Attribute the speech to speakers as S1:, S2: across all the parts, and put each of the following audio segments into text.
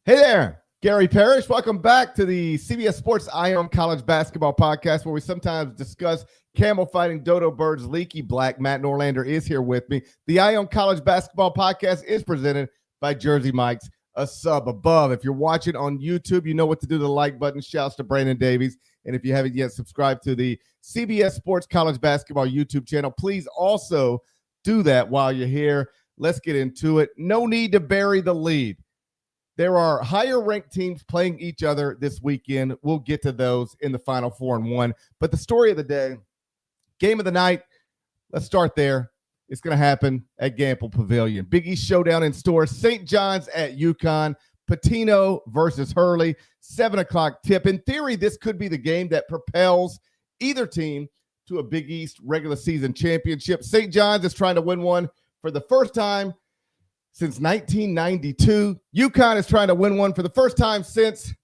S1: Hey there, Gary Parrish. Welcome back to the CBS Sports Ion College Basketball Podcast, where we sometimes discuss camel fighting dodo birds, leaky black. Matt Norlander is here with me. The Ion College Basketball Podcast is presented by Jersey Mike's, a sub above. If you're watching on YouTube, you know what to do. The like button. Shouts to Brandon Davies. And if you haven't yet subscribed to the CBS Sports College Basketball YouTube channel, please also do that while you're here. Let's get into it. No need to bury the lead. There are higher-ranked teams playing each other this weekend. We'll get to those in the Final Four and one. But the story of the day, game of the night, let's start there. It's going to happen at Gamble Pavilion. Big East showdown in Storrs. St. John's at UConn. Patino versus Hurley. 7 o'clock tip. In theory, this could be the game that propels either team to a Big East regular season championship. St. John's is trying to win one for the first time since 1992. UConn is trying to win one for the first time since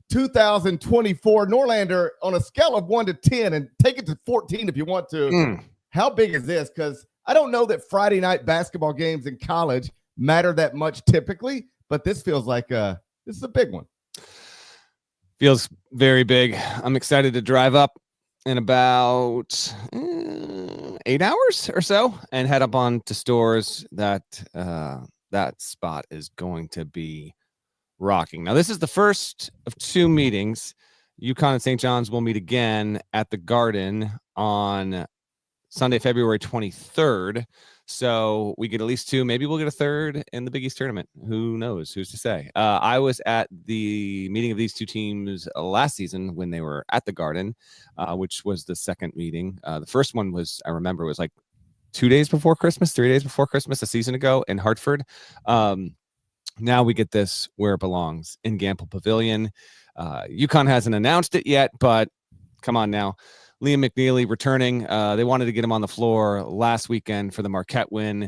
S1: 2024. Norlander, on a scale of 1 to 10, and take it to 14 if you want to, how big is this? Because I don't know that Friday night basketball games in college matter that much typically, but this feels like this is a big one.
S2: Feels very big. I'm excited to drive up in about 8 hours or so and head up on to Storrs. That spot is going to be rocking. Now, this is the first of 2 meetings. UConn and St. John's will meet again at the Garden on Sunday, February 23rd. So we get at least 2. Maybe we'll get a third in the Big East tournament. Who knows? Who's to say? I was at the meeting of these 2 teams last season when they were at the Garden, which was the second meeting. The first one was, I remember, was like 2 days before Christmas, 3 days before Christmas, a season ago in Hartford. Now we get this where it belongs, in Gamble Pavilion. UConn hasn't announced it yet, but come on now. Liam McNeely returning. They wanted to get him on the floor last weekend for the Marquette win.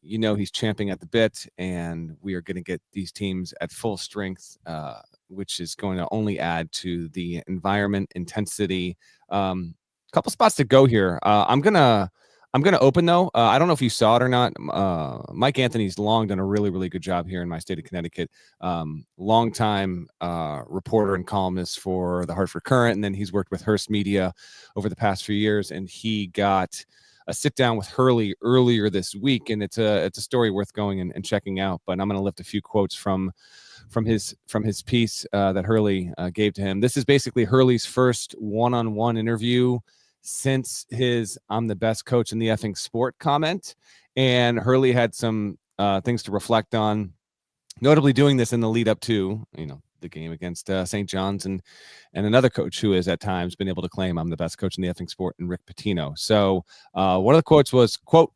S2: He's champing at the bit, and we are going to get these teams at full strength, which is going to only add to the environment, intensity. Couple spots to go here. I'm gonna open though. I don't know if you saw it or not. Mike Anthony's long done a really, really good job here in my state of Connecticut. Longtime reporter and columnist for the Hartford Courant, and then he's worked with Hearst Media over the past few years. And he got a sit down with Hurley earlier this week, and it's a story worth going and checking out. But I'm going to lift a few quotes from his piece that Hurley gave to him. This is basically Hurley's first one-on-one interview since his "I'm the best coach in the effing sport" comment. And Hurley had some things to reflect on, notably doing this in the lead up to, the game against St. John's and another coach who has at times been able to claim "I'm the best coach in the effing sport," and Rick Pitino. So one of the quotes was, quote,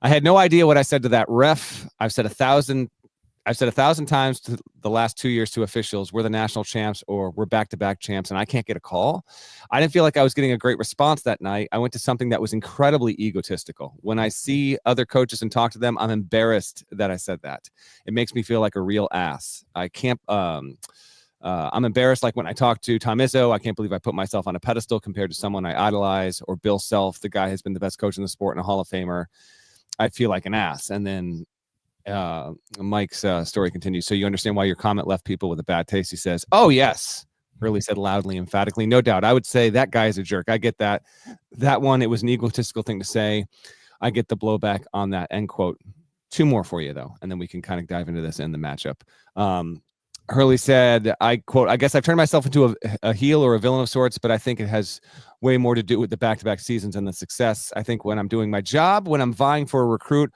S2: "I had no idea what I said to that ref. I've said 1,000 times to the last 2 years to officials, we're the national champs or we're back-to-back champs, and I can't get a call. I didn't feel like I was getting a great response that night. I went to something that was incredibly egotistical. When I see other coaches and talk to them, I'm embarrassed that I said that. It makes me feel like a real ass. I can't, I'm embarrassed, like when I talk to Tom Izzo, I can't believe I put myself on a pedestal compared to someone I idolize, or Bill Self, the guy who's been the best coach in the sport and a Hall of Famer. I feel like an ass." And then Mike's story continues. "So you understand why your comment left people with a bad taste?" He says, "Oh, yes," Hurley said loudly, emphatically. "No doubt. I would say that guy is a jerk. I get that. That one, it was an egotistical thing to say. I get the blowback on that," end quote. 2 more for you, though, and then we can kind of dive into this in the matchup. Hurley said, I quote, "I guess I've turned myself into a heel or a villain of sorts, but I think it has way more to do with the back-to-back seasons and the success. I think when I'm doing my job, when I'm vying for a recruit,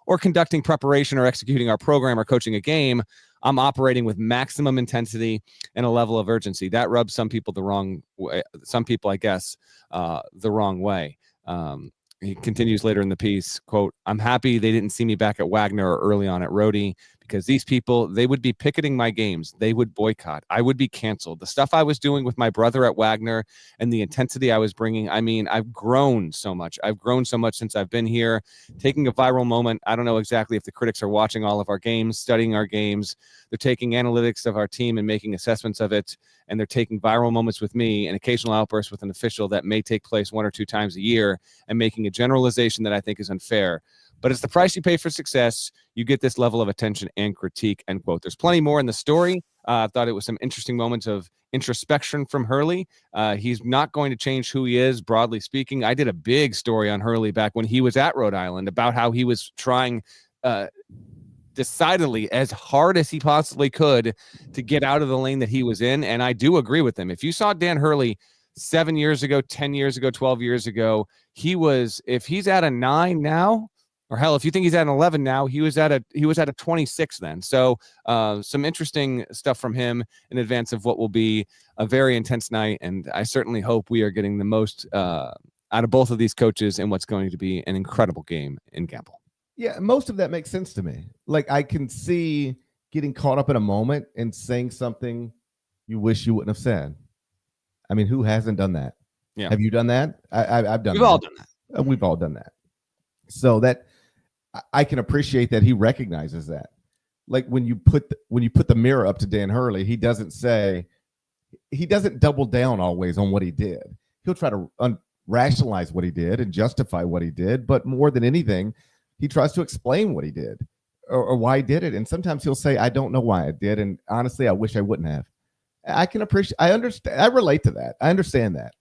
S2: or conducting preparation or executing our program or coaching a game, I'm operating with maximum intensity and a level of urgency. That rubs some people the wrong way. Some people, I guess, the wrong way." He continues later in the piece, quote, "I'm happy they didn't see me back at Wagner or early on at Rhodey, because these people, they would be picketing my games. They would boycott. I would be canceled. The stuff I was doing with my brother at Wagner and the intensity I was bringing, I mean, I've grown so much. I've grown so much since I've been here. Taking a viral moment, I don't know exactly if the critics are watching all of our games, studying our games. They're taking analytics of our team and making assessments of it, and they're taking viral moments with me and occasional outbursts with an official that may take place 1 or 2 times a year and making a generalization that I think is unfair. but it's the price you pay for success. You get this level of attention and critique, end quote. There's plenty more in the story. I thought it was some interesting moments of introspection from Hurley. He's not going to change who he is, broadly speaking. I did a big story on Hurley back when he was at Rhode Island about how he was trying decidedly as hard as he possibly could to get out of the lane that he was in. And I do agree with him. If you saw Dan Hurley 7 years ago, 10 years ago, 12 years ago, if he's at a 9 now, or hell, if you think he's at an 11 now, he was at a 26 then. So some interesting stuff from him in advance of what will be a very intense night. And I certainly hope we are getting the most out of both of these coaches in what's going to be an incredible game in Gamble.
S1: Yeah, most of that makes sense to me. Like, I can see getting caught up in a moment and saying something you wish you wouldn't have said. I mean, who hasn't done that?
S2: Yeah.
S1: Have you done that? I've done.
S2: We've all done that.
S1: We've all done that. So that I can appreciate that he recognizes that. Like when you put the mirror up to Dan Hurley, he doesn't double down always on what he did. He'll try to rationalize what he did and justify what he did, but more than anything, he tries to explain what he did or why he did it. And sometimes he'll say, "I don't know why I did, and honestly, I wish I wouldn't have." I can appreciate. I understand. I relate to that. I understand that.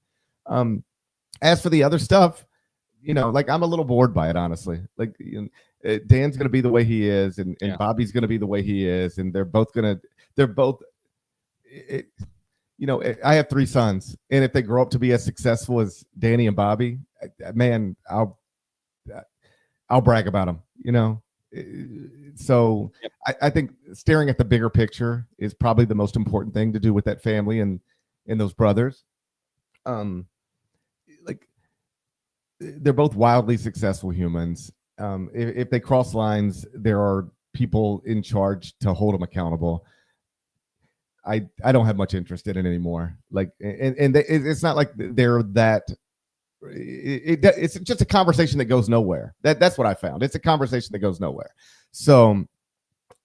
S1: As for the other stuff, like I'm a little bored by it, honestly. Like Dan's going to be the way he is, and Bobby's going to be the way he is, and they're both. I have 3 sons, and if they grow up to be as successful as Danny and Bobby, man, I'll brag about them. So yep. I think staring at the bigger picture is probably the most important thing to do with that family and those brothers. Like they're both wildly successful humans. If they cross lines, there are people in charge to hold them accountable. I don't have much interest in it anymore. Like, and it's not like they're that. It's just a conversation that goes nowhere. That's what I found. It's a conversation that goes nowhere. So,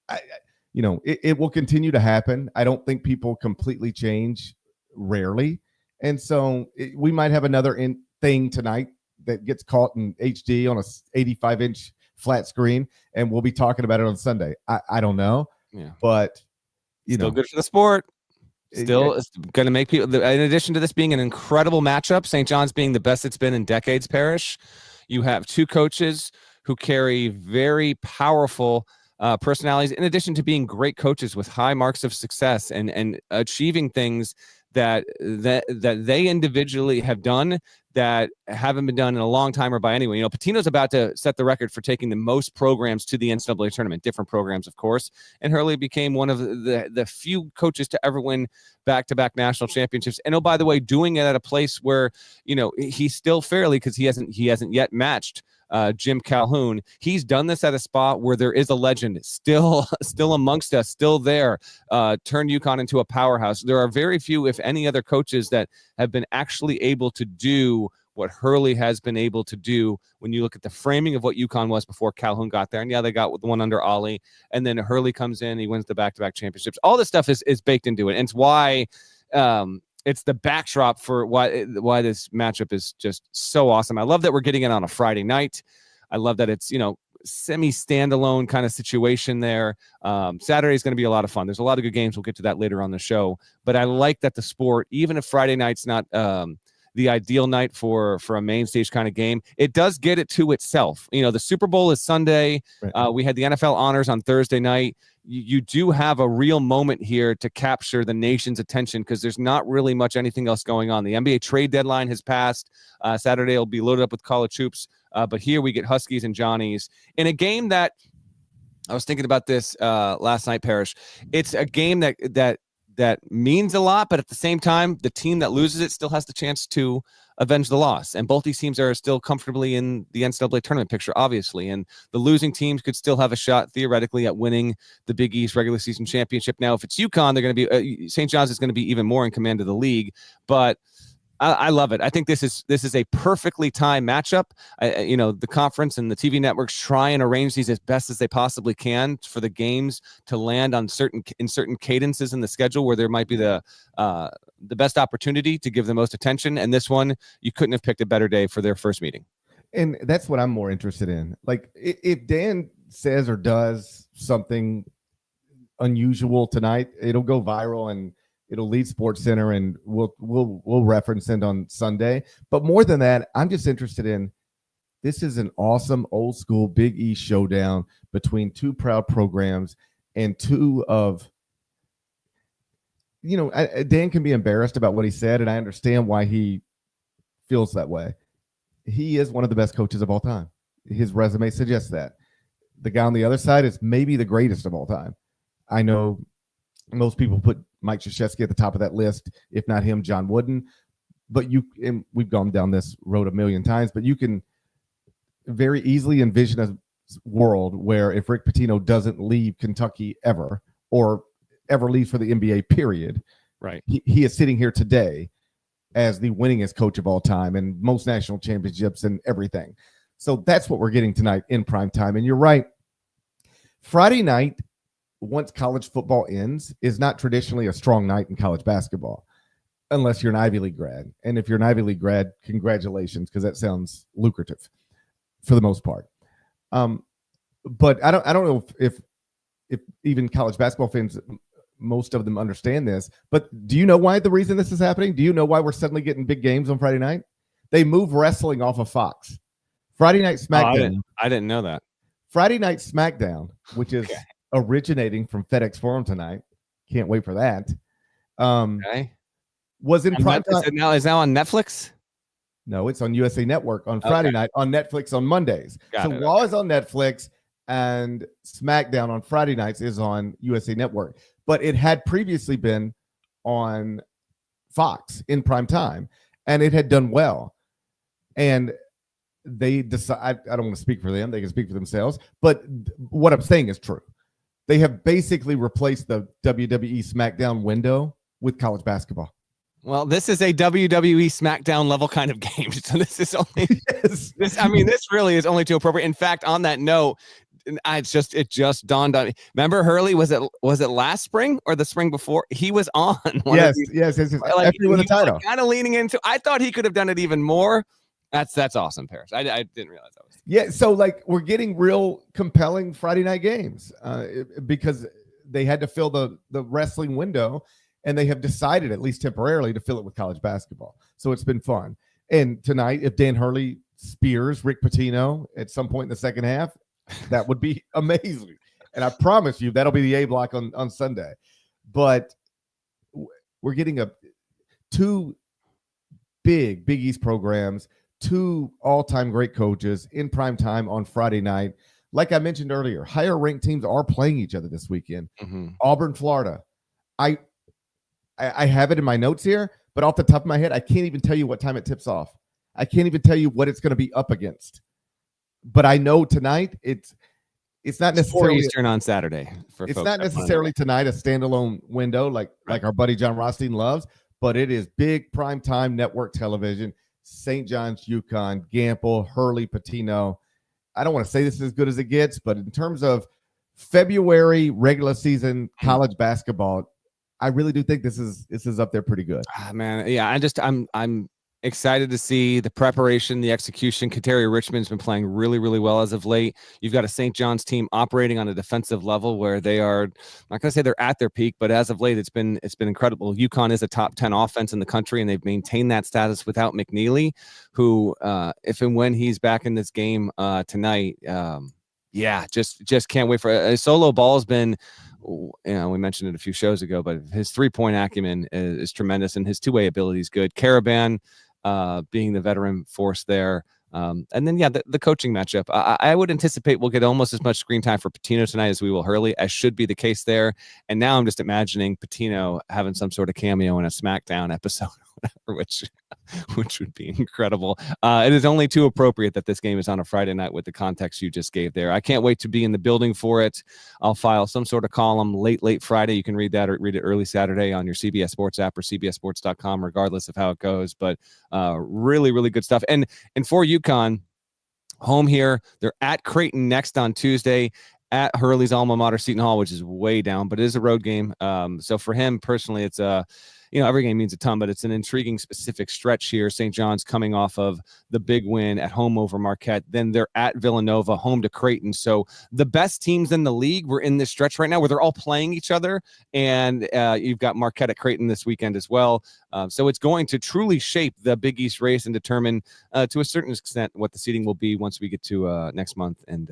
S1: it will continue to happen. I don't think people completely change, rarely, and so we might have another thing tonight that gets caught in HD on a 85-inch flat screen, and we'll be talking about it on Sunday. I don't know, but
S2: still good for the sport. Still, it's going to make people, in addition to this being an incredible matchup, St. John's being the best it's been in decades, Parrish, you have 2 coaches who carry very powerful personalities, in addition to being great coaches with high marks of success and achieving things that they individually have done that haven't been done in a long time or by anyone. Pitino's about to set the record for taking the most programs to the NCAA tournament, different programs, of course. And Hurley became one of the few coaches to ever win back-to-back national championships. And, oh, by the way, doing it at a place where, he's still fairly, because he hasn't yet matched Jim Calhoun. He's done this at a spot where there is a legend still amongst us, still there, turned UConn into a powerhouse. There are very few, if any, other coaches that have been actually able to do what Hurley has been able to do when you look at the framing of what UConn was before Calhoun got there. And they got the one under Ollie, and then Hurley comes in, he wins the back-to-back championships. All this stuff is baked into it. And it's why it's the backdrop for why this matchup is just so awesome. I love that we're getting it on a Friday night. I love that it's, semi-standalone kind of situation there. Saturday is going to be a lot of fun. There's a lot of good games. We'll get to that later on the show. But I like that the sport, even if Friday night's not the ideal night for a main stage kind of game, it does get it to itself. The Super Bowl is Sunday. Right. We had the NFL honors on Thursday night. You do have a real moment here to capture the nation's attention, because there's not really much anything else going on. The NBA trade deadline has passed. Saturday will be loaded up with college hoops. But here we get Huskies and Johnnies in a game that I was thinking about this last night, Parrish. It's a game that means a lot, but at the same time, the team that loses it still has the chance to avenge the loss. And both these teams are still comfortably in the NCAA tournament picture, obviously. And the losing teams could still have a shot, theoretically, at winning the Big East regular season championship. Now, if it's UConn, they're going to be St. John's is going to be even more in command of the league. But I love it. I think this is a perfectly timed matchup. The conference and the TV networks try and arrange these as best as they possibly can for the games to land on certain cadences in the schedule where there might be the best opportunity to give the most attention. And this one, you couldn't have picked a better day for their first meeting.
S1: And that's what I'm more interested in. Like if Dan says or does something unusual tonight, it'll go viral and it'll lead Sports Center, and we'll reference it on Sunday. But more than that, I'm just interested in, this is an awesome old school Big East showdown between two proud programs and two of, Dan can be embarrassed about what he said, and I understand why he feels that way. He is one of the best coaches of all time. His resume suggests that. The guy on the other side is maybe the greatest of all time. I know most people put Mike Krzyzewski at the top of that list, if not him, John Wooden. But and we've gone down this road a million times, but you can very easily envision a world where if Rick Pitino doesn't leave Kentucky ever, or ever leaves for the NBA, period,
S2: right?
S1: He is sitting here today as the winningest coach of all time and most national championships and everything. So that's what we're getting tonight in prime time. And you're right. Friday night, once college football ends, is not traditionally a strong night in college basketball, unless you're an Ivy League grad. And if you're an Ivy League grad, congratulations, because that sounds lucrative for the most part. But I don't know if even college basketball fans, most of them understand this. But do you know why the reason this is happening? Do you know why we're suddenly getting big games on Friday night? They move wrestling off of Fox. Friday Night SmackDown.
S2: I didn't know that. Friday
S1: Night SmackDown, which is originating from FedEx Forum tonight. Can't wait for that. Was in prime time.
S2: Is now on Netflix?
S1: No, it's on USA Network on Friday night, on Netflix on Mondays. Raw is on Netflix, and SmackDown on Friday nights is on USA Network. But it had previously been on Fox in prime time, and it had done well. And they decide, I don't want to speak for them, they can speak for themselves, but what I'm saying is true. They have basically replaced the WWE SmackDown window with college basketball.
S2: Well, this is a WWE SmackDown level kind of game. So this is only this really is only too appropriate. In fact, on that note, it just dawned on me. Remember Hurley, was it last spring or the spring before? He was on
S1: yes. Like, after he won the title.
S2: Kind of leaning into, I thought he could have done it even more. That's awesome, Paris. I didn't realize that was.
S1: Yeah, so like we're getting real compelling Friday night games because they had to fill the wrestling window, and they have decided, at least temporarily, to fill it with college basketball. So it's been fun. And tonight, if Dan Hurley spears Rick Pitino at some point in the second half, that would be amazing. And I promise you that'll be the A block on Sunday. But we're getting two Big East programs, two all-time great coaches in prime time on Friday night. Like I mentioned earlier, higher ranked teams are playing each other this weekend.
S2: Mm-hmm.
S1: Auburn, Florida. I have it in my notes here, but off the top of my head, I can't even tell you what time it tips off. I can't even tell you what it's going to be up against. But I know tonight it's not necessarily
S2: 4 Eastern on Saturday.
S1: It's not necessarily tonight a standalone window like our buddy John Rothstein loves, but it is big primetime network television. St. John's, UConn, Gamble, Hurley, Pitino. I don't want to say this is as good as it gets, but in terms of February regular season college basketball, I really do think this is up there pretty good.
S2: Man, yeah, I'm excited to see the preparation, the execution. Kateri Richmond's been playing really, really well as of late. You've got a St. John's team operating on a defensive level where they are, I'm not going to say they're at their peak, but as of late, it's been incredible. UConn is a top 10 offense in the country, and they've maintained that status without McNeely, who, if and when he's back in this game tonight, just can't wait for a solo ball. Has been, we mentioned it a few shows ago, but his 3-point acumen is tremendous, and his two-way ability is good. Caravan being the veteran force there. And then, the coaching matchup. I would anticipate we'll get almost as much screen time for Pitino tonight as we will Hurley, as should be the case there. And now I'm just imagining Pitino having some sort of cameo in a SmackDown episode, which would be incredible. It is only too appropriate that this game is on a Friday night with the context you just gave there. I can't wait to be in the building for it. I'll file some sort of column late Friday. You can read that or read it early Saturday on your CBS Sports app or cbssports.com, regardless of how it goes. But really, really good stuff. And for UConn, home here, they're at Creighton next on Tuesday. at Hurley's alma mater, Seton Hall, which is way down, but it is a road game. So for him personally, it's every game means a ton, but it's an intriguing specific stretch here. St. John's coming off of the big win at home over Marquette. Then they're at Villanova, home to Creighton. So the best teams in the league were in this stretch right now where they're all playing each other. And you've got Marquette at Creighton this weekend as well. So it's going to truly shape the Big East race and determine to a certain extent what the seeding will be once we get to next month and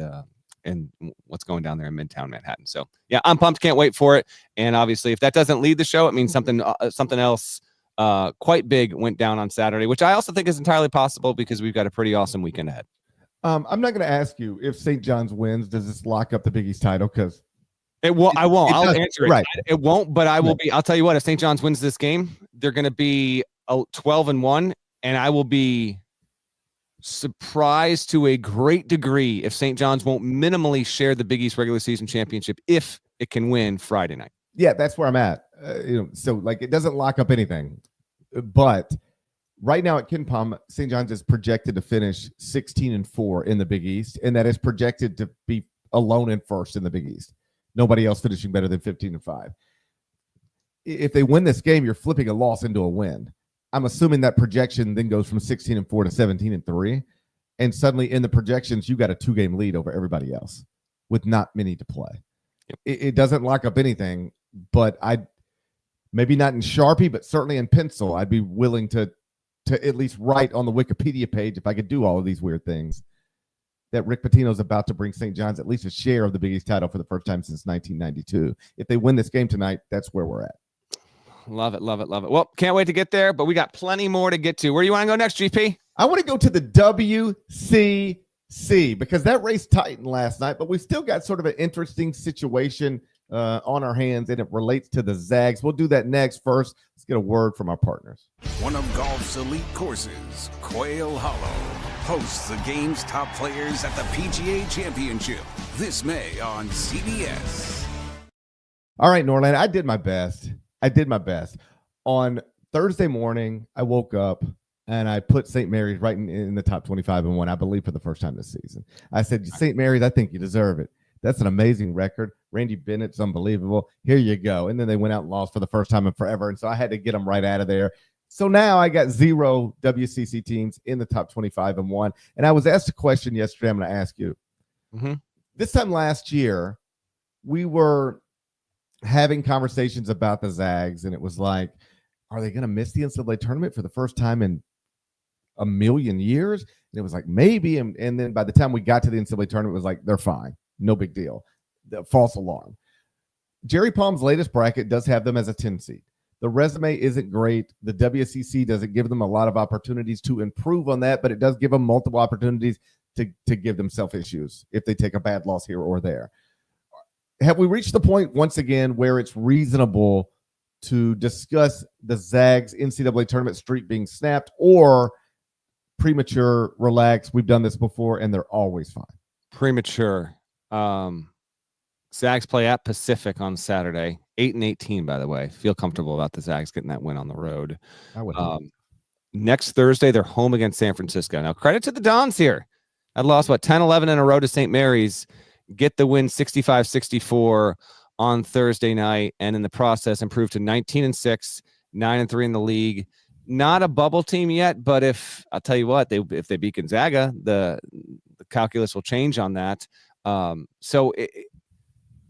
S2: what's going down there in Midtown Manhattan. So yeah, I'm pumped. Can't wait for it. And obviously if that doesn't lead the show, it means something else quite big went down on Saturday, which I also think is entirely possible because we've got a pretty awesome weekend ahead.
S1: I'm not going to ask you if St. John's wins, does this lock up the Big East title? Because
S2: it will. I won't. I'll answer it.
S1: Right.
S2: It won't, but I will be. I'll tell you what, if St. John's wins this game, they're going to be 12-1, and I will be surprised to a great degree if St. John's won't minimally share the Big East regular season championship if it can win Friday night.
S1: Yeah, that's where I'm at. So like it doesn't lock up anything, but right now at KenPom, St. John's is projected to finish 16-4 in the Big East, and that is projected to be alone in first in the Big East. Nobody else finishing better than 15-5. If they win this game, you're flipping a loss into a win. I'm assuming that projection then goes from 16-4 to 17-3, and suddenly in the projections, you got a 2-game lead over everybody else with not many to play. Yep. It doesn't lock up anything, but maybe not in Sharpie, but certainly in pencil, I'd be willing to at least write on the Wikipedia page, if I could do all of these weird things, that Rick Pitino's about to bring St. John's at least a share of the Big East title for the first time since 1992. If they win this game tonight, that's where we're at.
S2: Love it, love it, love it. Well, can't wait to get there, but we got plenty more to get to. Where do you want to go next, GP?
S1: I want to go to the WCC because that race tightened last night, but we've still got sort of an interesting situation on our hands, and it relates to the Zags. We'll do that next. First, let's get a word from our partners.
S3: One of golf's elite courses, Quail Hollow, hosts the game's top players at the PGA Championship this May on CBS.
S1: All right, Norland, I did my best. On Thursday morning, I woke up and I put St. Mary's right in the top 25 and won, I believe, for the first time this season. I said, St. Mary's, I think you deserve it. That's an amazing record. Randy Bennett's unbelievable. Here you go. And then they went out and lost for the first time in forever. And so I had to get them right out of there. So now I got 0 WCC teams in the top 25 and 1. And I was asked a question yesterday. I'm going to ask you.
S2: Mm-hmm.
S1: This time last year, we were having conversations about the Zags, and it was like, are they going to miss the NCAA tournament for the first time in a million years? And it was like, maybe. And then by the time we got to the NCAA tournament, it was like, they're fine. No big deal. The false alarm. Jerry Palm's latest bracket does have them as a 10 seed. The resume isn't great. The WCC doesn't give them a lot of opportunities to improve on that, but it does give them multiple opportunities to give themselves issues if they take a bad loss here or there. Have we reached the point once again where it's reasonable to discuss the Zags NCAA tournament streak being snapped, or premature, relax, we've done this before and they're always fine?
S2: Premature. Zags play at Pacific on Saturday, 8-18, by the way. Feel comfortable about the Zags getting that win on the road.
S1: I would.
S2: Next Thursday, they're home against San Francisco. Now, credit to the Dons here. I lost, 10-11 in a row to St. Mary's. Get the win 65-64 on Thursday night, and in the process improved to 19-6, 9-3 in the league. Not a bubble team yet, but I'll tell you what, if they beat Gonzaga, the calculus will change on that. So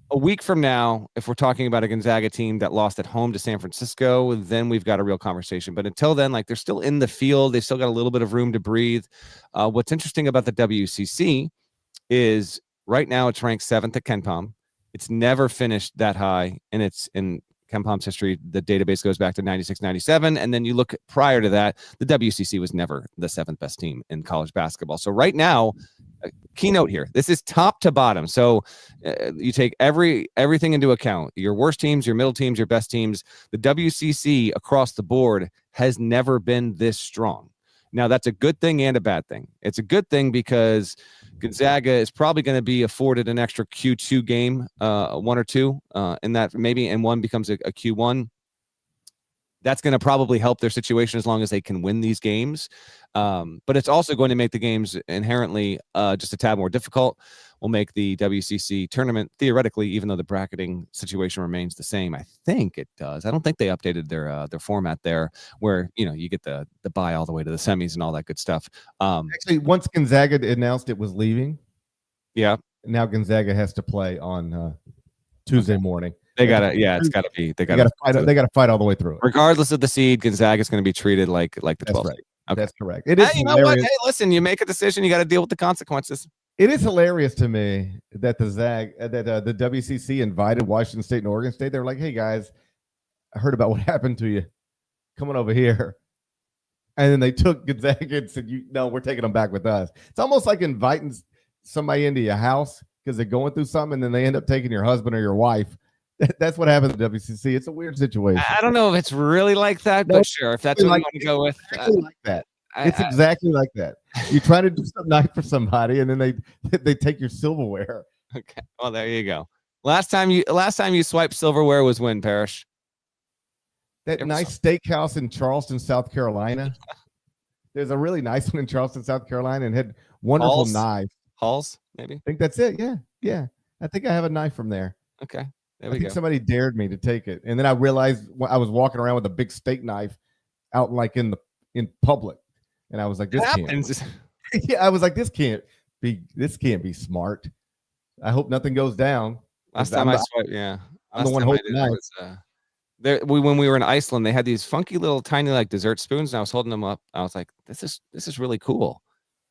S2: a week from now, if we're talking about a Gonzaga team that lost at home to San Francisco, then we've got a real conversation. But until then, they're still in the field. They still got a little bit of room to breathe. What's interesting about the WCC is right now it's ranked 7th at KenPom. It's never finished that high, and it's in KenPom's history. The database goes back to 96, 97. And then you look prior to that, the WCC was never the 7th best team in college basketball. So right now, keynote here, this is top to bottom. So you take everything into account, your worst teams, your middle teams, your best teams. The WCC across the board has never been this strong. Now, that's a good thing and a bad thing. It's a good thing because Gonzaga is probably going to be afforded an extra Q2 game, 1 or 2, and that maybe and one becomes a Q1. That's going to probably help their situation as long as they can win these games. But it's also going to make the games inherently just a tad more difficult. will make the WCC tournament theoretically, even though the bracketing situation remains the same. I think it does. I don't think they updated their format there, where you get the bye all the way to the semis and all that good stuff.
S1: Actually, once Gonzaga announced it was leaving,
S2: yeah,
S1: now Gonzaga has to play on Tuesday morning.
S2: It's gotta be. They gotta
S1: fight all the way through it.
S2: Regardless of the seed, Gonzaga is going to be treated like the 12th.
S1: Right.
S2: Okay.
S1: That's correct. It is.
S2: You know what? Hey, listen, you make a decision, you got to deal with the consequences.
S1: It is hilarious to me that the WCC invited Washington State and Oregon State. They're like, "Hey guys, I heard about what happened to you. Come on over here." And then they took Gonzaga and said, we're taking them back with us." It's almost like inviting somebody into your house because they're going through something, and then they end up taking your husband or your wife. That's what happened to WCC. It's a weird situation.
S2: I don't know if it's really like that, but sure, if that's what you want to go with.
S1: Exactly like that. It's exactly like that. You try to do something nice for somebody, and then they take your silverware.
S2: Okay. Well, there you go. Last time you swiped silverware was when, Parrish?
S1: That nice steakhouse in Charleston, South Carolina. There's a really nice one in Charleston, South Carolina, and had wonderful knives.
S2: Halls, maybe?
S1: I think that's it. Yeah. I think I have a knife from there.
S2: Okay.
S1: I think somebody dared me to take it, and then I realized I was walking around with a big steak knife out in public, and I was like, "This can't." Yeah, I was like, "This can't be smart." I hope nothing goes down.
S2: Last time I swiped, yeah,
S1: I'm the one holding knives.
S2: When we were in Iceland, they had these funky little tiny like dessert spoons, and I was holding them up. I was like, "This is really cool."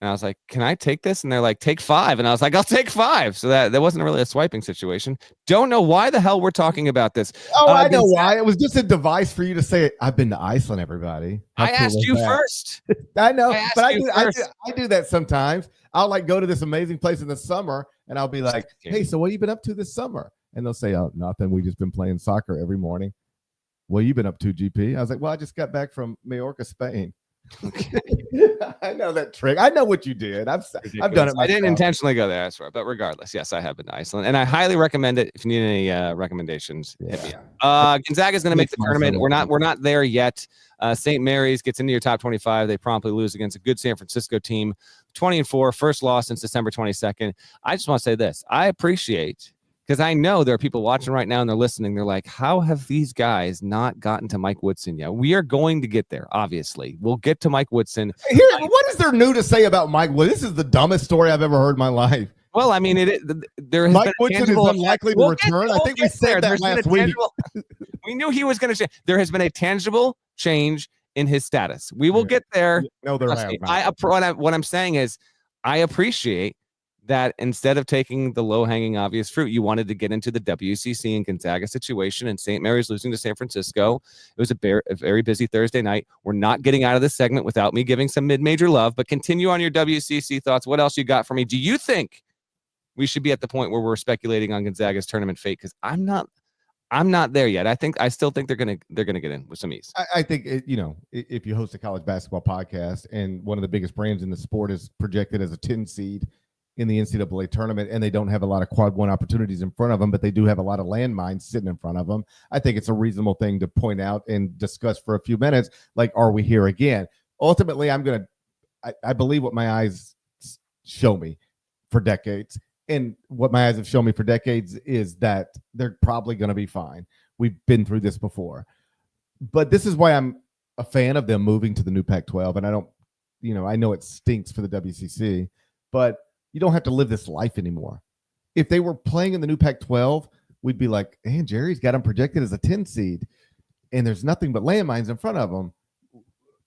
S2: And I was like, "Can I take this?" And they're like, "Take 5." And I was like, "I'll take 5." So that wasn't really a swiping situation. Don't know why the hell we're talking about this.
S1: Oh, I know why. It was just a device for you to say, "I've been to Iceland, everybody."
S2: I asked you first.
S1: I know, but I do that sometimes. I'll like go to this amazing place in the summer, and I'll be like, "Hey, so what have you been up to this summer?" And they'll say, "Oh, nothing. We just been playing soccer every morning." "What have you been up to, GP?" I was like, "Well, I just got back from Majorca, Spain." Okay. I know that trick. I know what you did. I've done it myself.
S2: I didn't intentionally go there, I swear. But regardless, yes, I have been to Iceland, and I highly recommend it. If you need any recommendations, hit me up. Gonzaga is going to make the tournament. We're not there yet. St. Mary's gets into your top 25. They promptly lose against a good San Francisco team, 20-4, first loss since December 22nd. I just want to say this: I appreciate. Because I know there are people watching right now and they're listening. They're like, how have these guys not gotten to Mike Woodson yet? We are going to get there, obviously. We'll get to Mike Woodson.
S1: What is there new to say about Mike Woodson? This is the dumbest story I've ever heard in my life.
S2: Well, I mean, Mike
S1: Woodson is unlikely to return. I think we said that last week.
S2: We knew he was going to change. There has been a tangible change in his status. We will get there.
S1: No, there have not.
S2: What I'm saying is I appreciate that instead of taking the low-hanging obvious fruit, you wanted to get into the WCC and Gonzaga situation, and St. Mary's losing to San Francisco. It was a very busy Thursday night. We're not getting out of this segment without me giving some mid-major love, but continue on your WCC thoughts. What else you got for me? Do you think we should be at the point where we're speculating on Gonzaga's tournament fate? Because I'm not there yet. I still think they're gonna get in with some ease.
S1: I think if you host a college basketball podcast and one of the biggest brands in the sport is projected as a 10 seed in the NCAA tournament, and they don't have a lot of quad one opportunities in front of them, but they do have a lot of landmines sitting in front of them. I think it's a reasonable thing to point out and discuss for a few minutes. Like, are we here again? Ultimately, I believe what my eyes show me for decades. And what my eyes have shown me for decades is that they're probably going to be fine. We've been through this before, but this is why I'm a fan of them moving to the new Pac-12. And I know it stinks for the WCC, but you don't have to live this life anymore. If they were playing in the new Pac-12, we'd be like, "Hey, Jerry's got them projected as a 10 seed, and there's nothing but landmines in front of them."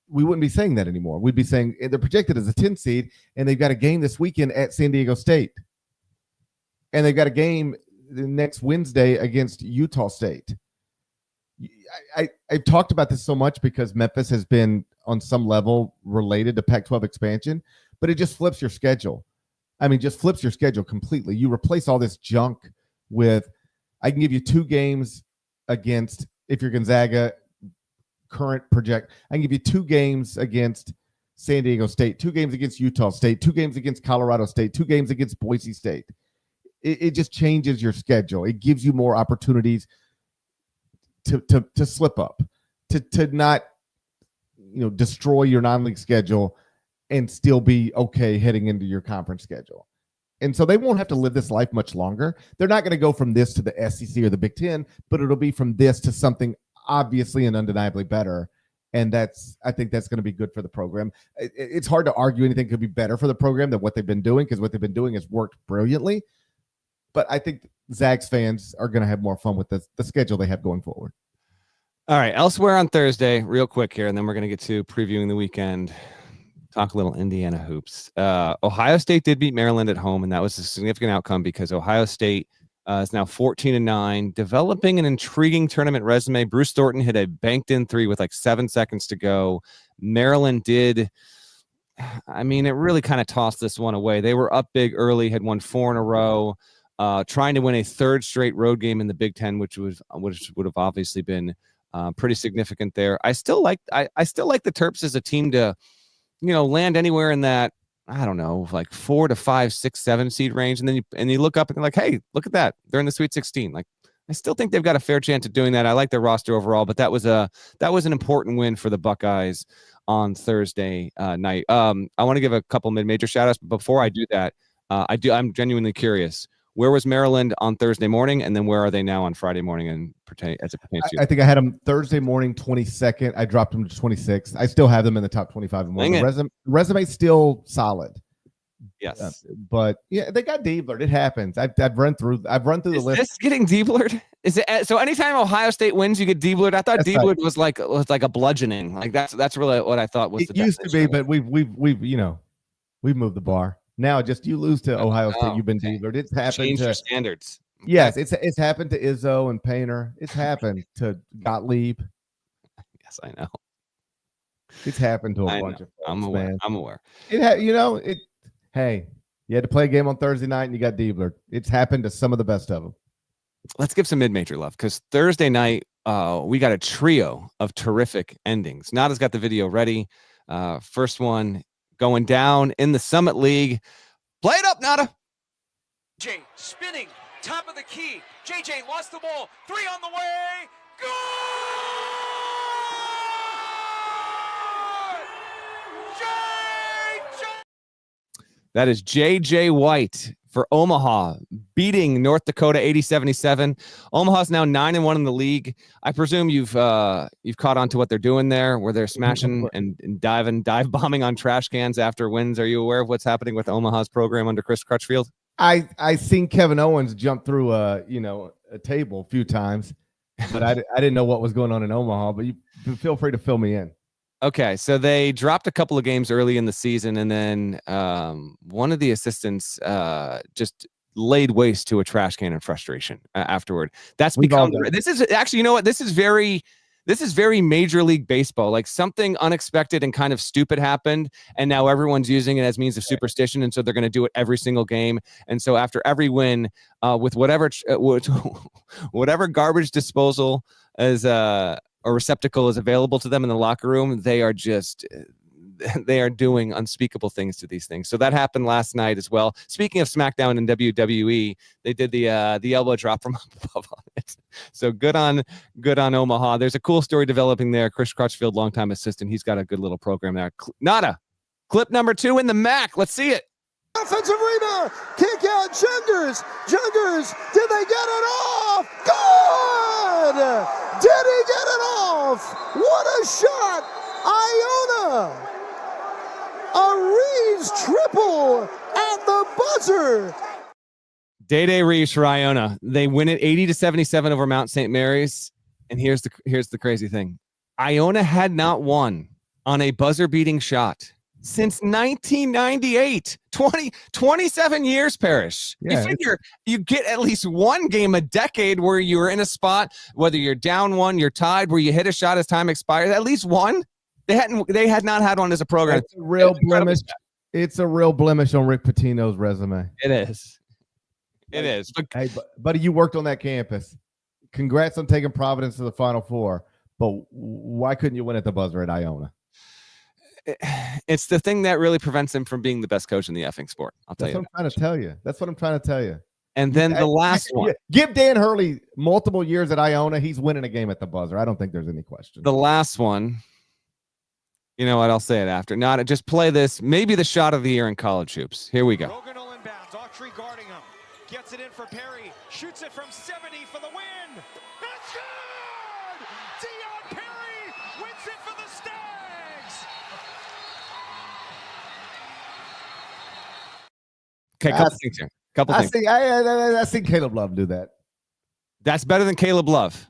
S1: We wouldn't be saying that anymore. We'd be saying they're projected as a 10 seed, and they've got a game this weekend at San Diego State. And they've got a game next Wednesday against Utah State. I've talked about this so much because Memphis has been on some level related to Pac-12 expansion, but it just flips your schedule. I mean, just flips your schedule completely. You replace all this junk with, I can give you 2 games against, if you're Gonzaga, current project, I can give you 2 games against San Diego State, 2 games against Utah State, 2 games against Colorado State, 2 games against Boise State. It just changes your schedule. It gives you more opportunities to slip up, to not, destroy your non-league schedule and still be okay heading into your conference schedule. And so they won't have to live this life much longer. They're not going to go from this to the SEC or the Big Ten, but it'll be from this to something obviously and undeniably better. And I think that's going to be good for the program. It's hard to argue anything could be better for the program than what they've been doing, because what they've been doing has worked brilliantly. But I think Zags fans are going to have more fun with the schedule they have going forward.
S2: All right, elsewhere on Thursday, real quick here, and then we're going to get to previewing the weekend. Talk a little Indiana hoops. Ohio State did beat Maryland at home, and that was a significant outcome because Ohio State is now 14-9, developing an intriguing tournament resume. Bruce Thornton hit a banked-in three with like 7 seconds to go. Maryland did. I mean, it really kind of tossed this one away. They were up big early, had won 4 in a row, trying to win a third straight road game in the Big Ten, which would have obviously been pretty significant there. I still like the Terps as a team to, land anywhere in that, I don't know, like 4 to 5, 6, 7 seed range. And then you look up and you're like, hey, look at that. They're in the Sweet 16. Like, I still think they've got a fair chance of doing that. I like their roster overall, but that was an important win for the Buckeyes on Thursday night. I want to give a couple mid-major shout outs, but before I do that, I'm genuinely curious. Where was Maryland on Thursday morning, and then where are they now on Friday morning as it pertains to?
S1: I think I had them Thursday morning 22nd. I dropped them to 26th. I still have them in the top 25. The resume's still solid.
S2: Yes,
S1: but yeah, they got D-blurred. It happens. I've run through the list.
S2: Is this getting D-blurred? Is it so? Anytime Ohio State wins, you get D-blurred. I thought D-blurred was like a bludgeoning. Like that's really what I thought was. It
S1: used to be, but we've moved the bar. Now, just you lose to Ohio State, you've been D-blurred. It's happened
S2: Change
S1: to
S2: your standards.
S1: Yes, it's happened to Izzo and Painter. It's happened to Gottlieb.
S2: Yes, I know.
S1: It's happened to a bunch of folks,
S2: I'm aware.
S1: man.
S2: I'm aware.
S1: Hey, you had to play a game on Thursday night and you got D-blurred. It's happened to some of the best of them.
S2: Let's give some mid-major love, because Thursday night we got a trio of terrific endings. Nada's got the video ready. First one going down in the Summit League. Play it up, Nada.
S4: Jay spinning, top of the key. JJ lost the ball. 3 on the way. Good! JJ!
S2: That is JJ White for Omaha, beating North Dakota 80-77. Omaha's now 9-1 in the league. I presume you've caught on to what they're doing there, where they're smashing and dive bombing on trash cans after wins. Are you aware of what's happening with Omaha's program under Chris Crutchfield?
S1: I seen Kevin Owens jump through a table a few times, but I didn't know what was going on in Omaha. But you feel free to fill me in.
S2: Okay, so they dropped a couple of games early in the season, and then one of the assistants just laid waste to a trash can in frustration afterward. This is actually, you know what? This is very Major League Baseball. Like, something unexpected and kind of stupid happened, and now everyone's using it as means of superstition, and so they're going to do it every single game. And so after every win, with whatever garbage disposal as or receptacle is available to them in the locker room, they are doing unspeakable things to these things. So that happened last night as well. Speaking of SmackDown and WWE, they did the elbow drop from above on it. So good on Omaha. There's a cool story developing there. Chris Crutchfield, longtime assistant, he's got a good little program there. Nada, clip number 2 in the MAC. Let's see it.
S5: Offensive rebound, kick out, Jungers, did they get it off? Good! Did he get it off? What a shot! Iona! A Reeves triple at the buzzer!
S2: Day Reeves for Iona. They win it 80-77 over Mount St. Mary's. And here's the crazy thing. Iona had not won on a buzzer-beating shot since 1998. 27 years, Parrish.
S1: Yeah,
S2: you figure you get at least one game a decade where you're in a spot, whether you're down 1, you're tied, where you hit a shot as time expires. At least one. They had not had one as a program.
S1: It's a real blemish. It's a real blemish on Rick Pitino's resume.
S2: It is. But,
S1: hey, buddy, you worked on that campus. Congrats on taking Providence to the Final Four. But why couldn't you win at the buzzer at Iona?
S2: It's the thing that really prevents him from being the best coach in the effing sport.
S1: That's what I'm trying to tell you.
S2: And then the last one.
S1: Give Dan Hurley multiple years at Iona. He's winning a game at the buzzer. I don't think there's any question.
S2: The last one. You know what? I'll say it after. Not just play this. Maybe the shot of the year in college hoops. Here we go.
S4: Rogan inbounds. country guarding him. Gets it in for Perry. Shoots it from 70 for the win. It's good! Dion Perry wins it for the Stags!
S2: Okay, couple things here.
S1: I see Caleb Love do that.
S2: That's better than Caleb Love.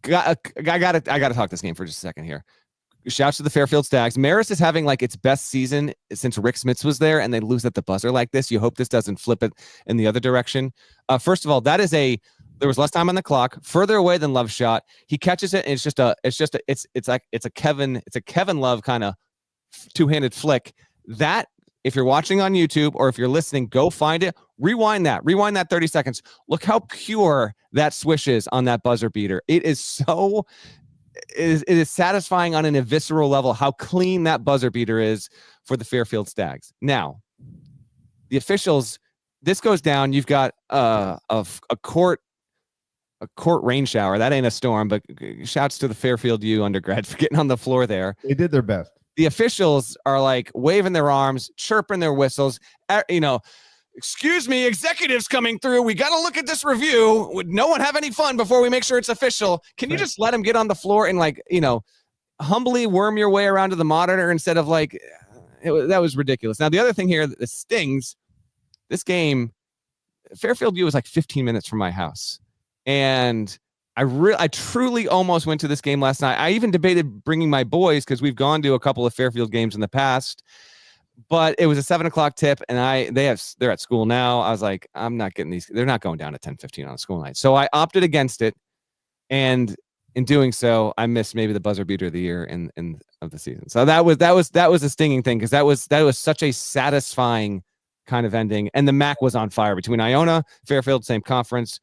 S2: I gotta talk this game for just a second here. Shouts to the Fairfield Stags. Marist is having like its best season since Rick Smits was there, and they lose at the buzzer like this. You hope this doesn't flip it in the other direction. First of all, there was less time on the clock, further away than Love's shot. He catches it, and it's a Kevin Love kind of two-handed flick. That, if you're watching on YouTube or if you're listening, go find it. Rewind that 30 seconds. Look how pure that swish is on that buzzer beater. It is satisfying on an visceral level how clean that buzzer beater is for the Fairfield Stags. Now, the officials, this goes down. You've got a court rain shower. That ain't a storm, but shouts to the Fairfield U undergrads for getting on the floor there.
S1: They did their best.
S2: The officials are like waving their arms, chirping their whistles. Excuse me, executives coming through. We got to look at this review. Would no one have any fun before we make sure it's official? Can you just let him get on the floor and humbly worm your way around to the monitor instead of that was ridiculous. Now, the other thing here that stings, this game, Fairfield U was like 15 minutes from my house. And I truly almost went to this game last night. I even debated bringing my boys because we've gone to a couple of Fairfield games in the past. But it was a 7:00 tip, and they're at school now. I was like, I'm not getting these. They're not going down to 10:15 on a school night. So I opted against it, and in doing so, I missed maybe the buzzer beater of the year of the season. So that was a stinging thing because that was such a satisfying kind of ending, and the MAC was on fire between Iona, Fairfield, same conference,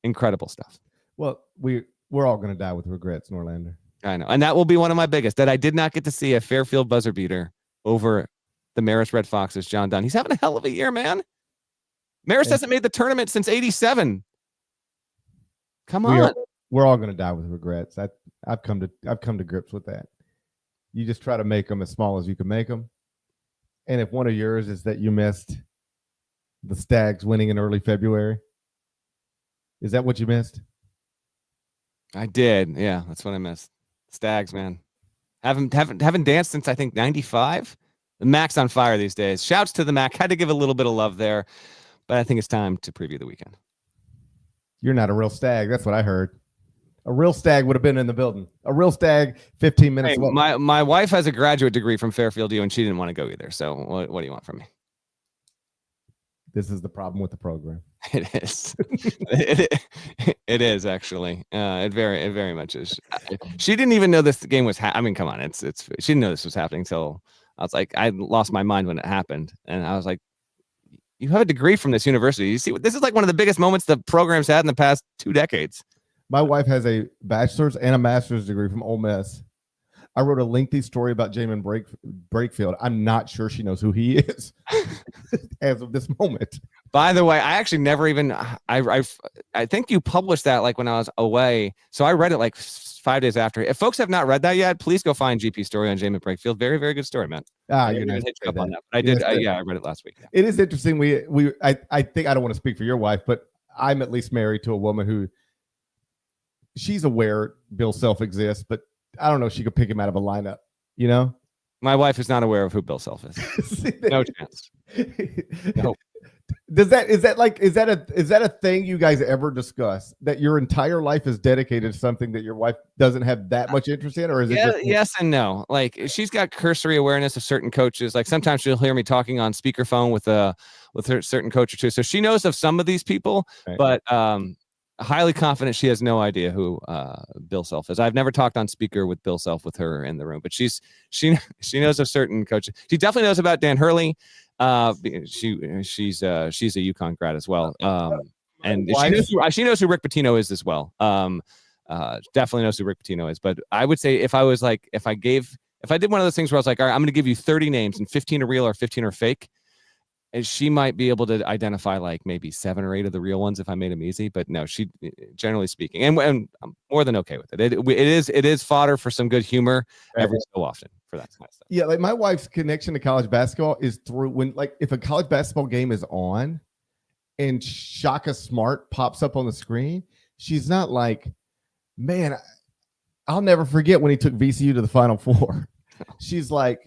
S2: incredible stuff.
S1: Well, we're all going to die with regrets, Norlander.
S2: I know, and that will be one of my biggest. That I did not get to see a Fairfield buzzer beater over the Marist Red Foxes, John Dunn. He's having a hell of a year, man. Marist hasn't made the tournament since '87. Come on.
S1: We're all going to die with regrets. I've come to grips with that. You just try to make them as small as you can make them. And if one of yours is that you missed the Stags winning in early February, is that what you missed?
S2: I did. Yeah, that's what I missed. Stags, man. Haven't danced since I think '95. The MAC's on fire these days. Shouts to the MAC. Had to give a little bit of love there, but I think it's time to preview the weekend.
S1: You're not a real Stag. That's what I heard. A real Stag would have been in the building. A real Stag, 15 minutes.
S2: Hey, my wife has a graduate degree from Fairfield U, and she didn't want to go either. So what do you want from me?
S1: This is the problem with the program.
S2: It is. It is actually. It very much is. She didn't even know this game was. I mean, come on. It's. She didn't know this was happening until. I was like, I lost my mind when it happened. And I was like, you have a degree from this university. You see, this is like one of the biggest moments the program's had in the past 2 decades.
S1: My wife has a bachelor's and a master's degree from Ole Miss. I wrote a lengthy story about Jamin Brakefield. I'm not sure she knows who he is as of this moment.
S2: By the way, I actually never even, I think you published that like when I was away. So I read it like 5 days after. If folks have not read that yet, please go find GP story on Jamin Brakefield. Very, very good story, man.
S1: You're not
S2: hit you up on that. I did. I read it last week. Yeah.
S1: It is interesting. I think I don't want to speak for your wife, but I'm at least married to a woman who she's aware Bill Self exists, but I don't know if she could pick him out of a lineup, you know?
S2: My wife is not aware of who Bill Self is. No chance. No.
S1: Is that a thing you guys ever discuss, that your entire life is dedicated to something that your wife doesn't have that much interest in, or is it just
S2: yes and no? Like, she's got cursory awareness of certain coaches. Like, sometimes she'll hear me talking on speakerphone with her certain coach or two. So she knows of some of these people, right. But highly confident she has no idea who Bill Self is. I've never talked on speaker with Bill Self with her in the room, but she knows of certain coaches. She definitely knows about Dan Hurley. She's a UConn grad as well. And she knows who Rick Pitino is as well. Definitely knows who Rick Pitino is. But I would say if I did one of those things where I was like, all right, I'm going to give you 30 names and 15 are real or 15 are fake, and she might be able to identify like maybe 7 or 8 of the real ones if I made them easy. But no, she, generally speaking, and I'm more than okay with it. It is fodder for some good humor every so often for that kind of stuff.
S1: Yeah, like my wife's connection to college basketball is through when, like, if a college basketball game is on and Shaka Smart pops up on the screen, she's not like, man, I'll never forget when he took VCU to the Final Four. She's like,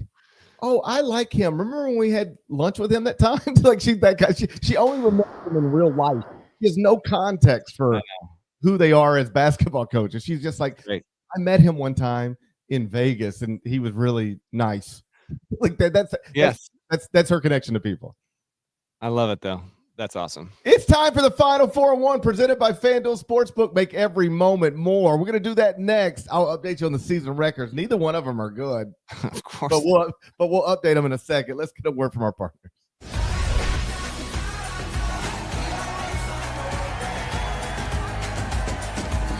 S1: oh, I like him. Remember when we had lunch with him that time? Like, she's that guy. She only remembers him in real life. She has no context for who they are as basketball coaches. She's just like,
S2: Great.
S1: I met him one time in Vegas, and he was really nice. Like that's her connection to people.
S2: I love it though. That's awesome.
S1: It's time for the Final 4-1 presented by FanDuel Sportsbook. Make every moment more. We're going to do that next. I'll update you on the season records. Neither one of them are good.
S2: Of course.
S1: But we'll update them in a second. Let's get a word from our partners.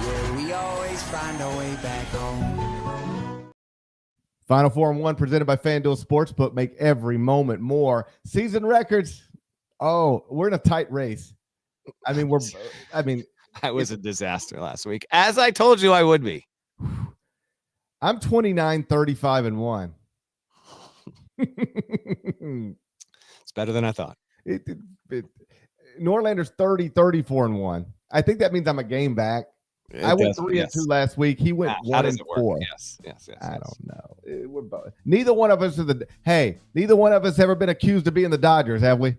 S6: Yeah, we always find our way back home.
S1: Final 4-1 presented by FanDuel Sportsbook. Make every moment more. Season records. Oh, we're in a tight race. I was
S2: a disaster last week, as I told you I would be.
S1: I'm 29, 35, and 1.
S2: It's better than I thought.
S1: Norlander's 30, 34, and 1. I think that means I'm a game back. I went 3 and 2 last week. He went 1 and 4.
S2: Yes.
S1: I don't know. We're both, neither one of us neither one of us ever been accused of being the Dodgers, have we?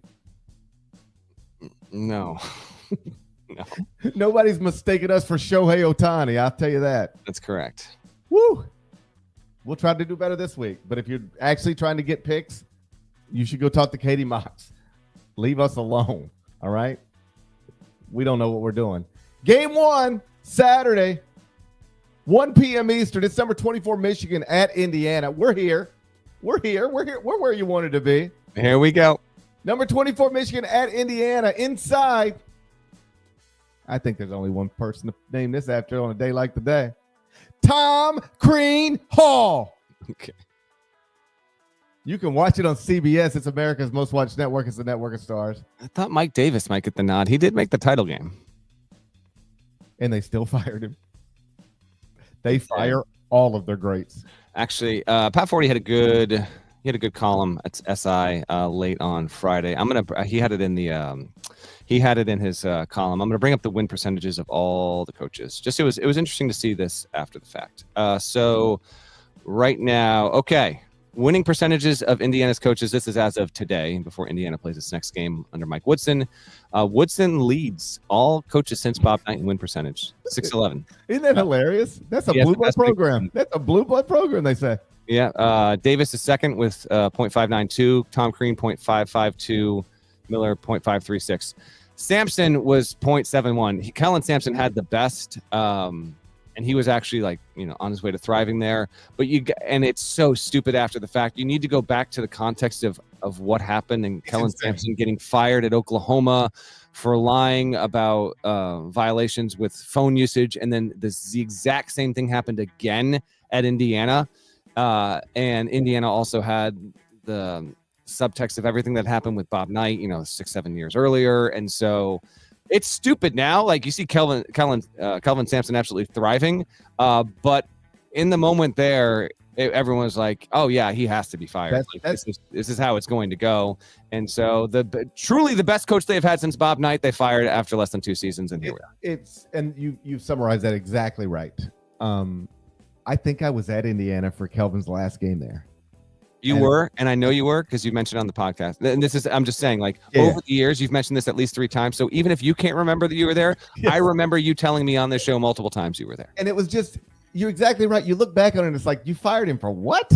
S2: No. No.
S1: Nobody's mistaken us for Shohei Ohtani. I'll tell you that.
S2: That's correct.
S1: Woo! We'll try to do better this week. But if you're actually trying to get picks, you should go talk to Katie Mox. Leave us alone. All right? We don't know what we're doing. Game 1, Saturday, 1 p.m. Eastern. It's number 24 Michigan at Indiana. We're here. We're where you wanted to be.
S2: Here we go.
S1: Number 24 Michigan at Indiana. Inside. I think there's only one person to name this after on a day like today. Tom Crean Hall.
S2: Okay.
S1: You can watch it on CBS. It's America's most watched network. It's the network of stars.
S2: I thought Mike Davis might get the nod. He did make the title game.
S1: And they still fired him. They fire all of their greats.
S2: Actually, Pat Forty had a good column at SI late on Friday. He had it in his column. I'm gonna bring up the win percentages of all the coaches. It was interesting to see this after the fact. So right now, okay. Winning percentages of Indiana's coaches. This is as of today, before Indiana plays its next game under Mike Woodson. Woodson leads all coaches since Bob Knight in win percentage, 6-11.
S1: Isn't that hilarious? That's a blue blood program. That's a blue blood program, they say.
S2: Yeah. Davis is second with 0.592. Tom Crean 0.552. Miller 0.536. Sampson was 0.71. Kellen Sampson had the best. And he was actually on his way to thriving there. But it's so stupid after the fact. You need to go back to the context of what happened and Kellen Sampson getting fired at Oklahoma for lying about violations with phone usage. And then the exact same thing happened again at Indiana. And Indiana also had the subtext of everything that happened with Bob Knight, 6-7 years earlier. And so it's stupid now. Like, you see Kelvin Sampson absolutely thriving. But in the moment there, everyone was like, oh, yeah, he has to be fired. This is how it's going to go. And so truly the best coach they've had since Bob Knight, they fired after less than 2 seasons. And here we are.
S1: And you summarized that exactly right. I think I was at Indiana for Kelvin's last game there.
S2: You were, and I know you were because you mentioned it on the podcast. And I'm just saying, over the years, you've mentioned this at least 3 times. So even if you can't remember that you were there, yes. I remember you telling me on this show multiple times you were there.
S1: And it was just, you're exactly right. You look back on it and it's like, you fired him for what?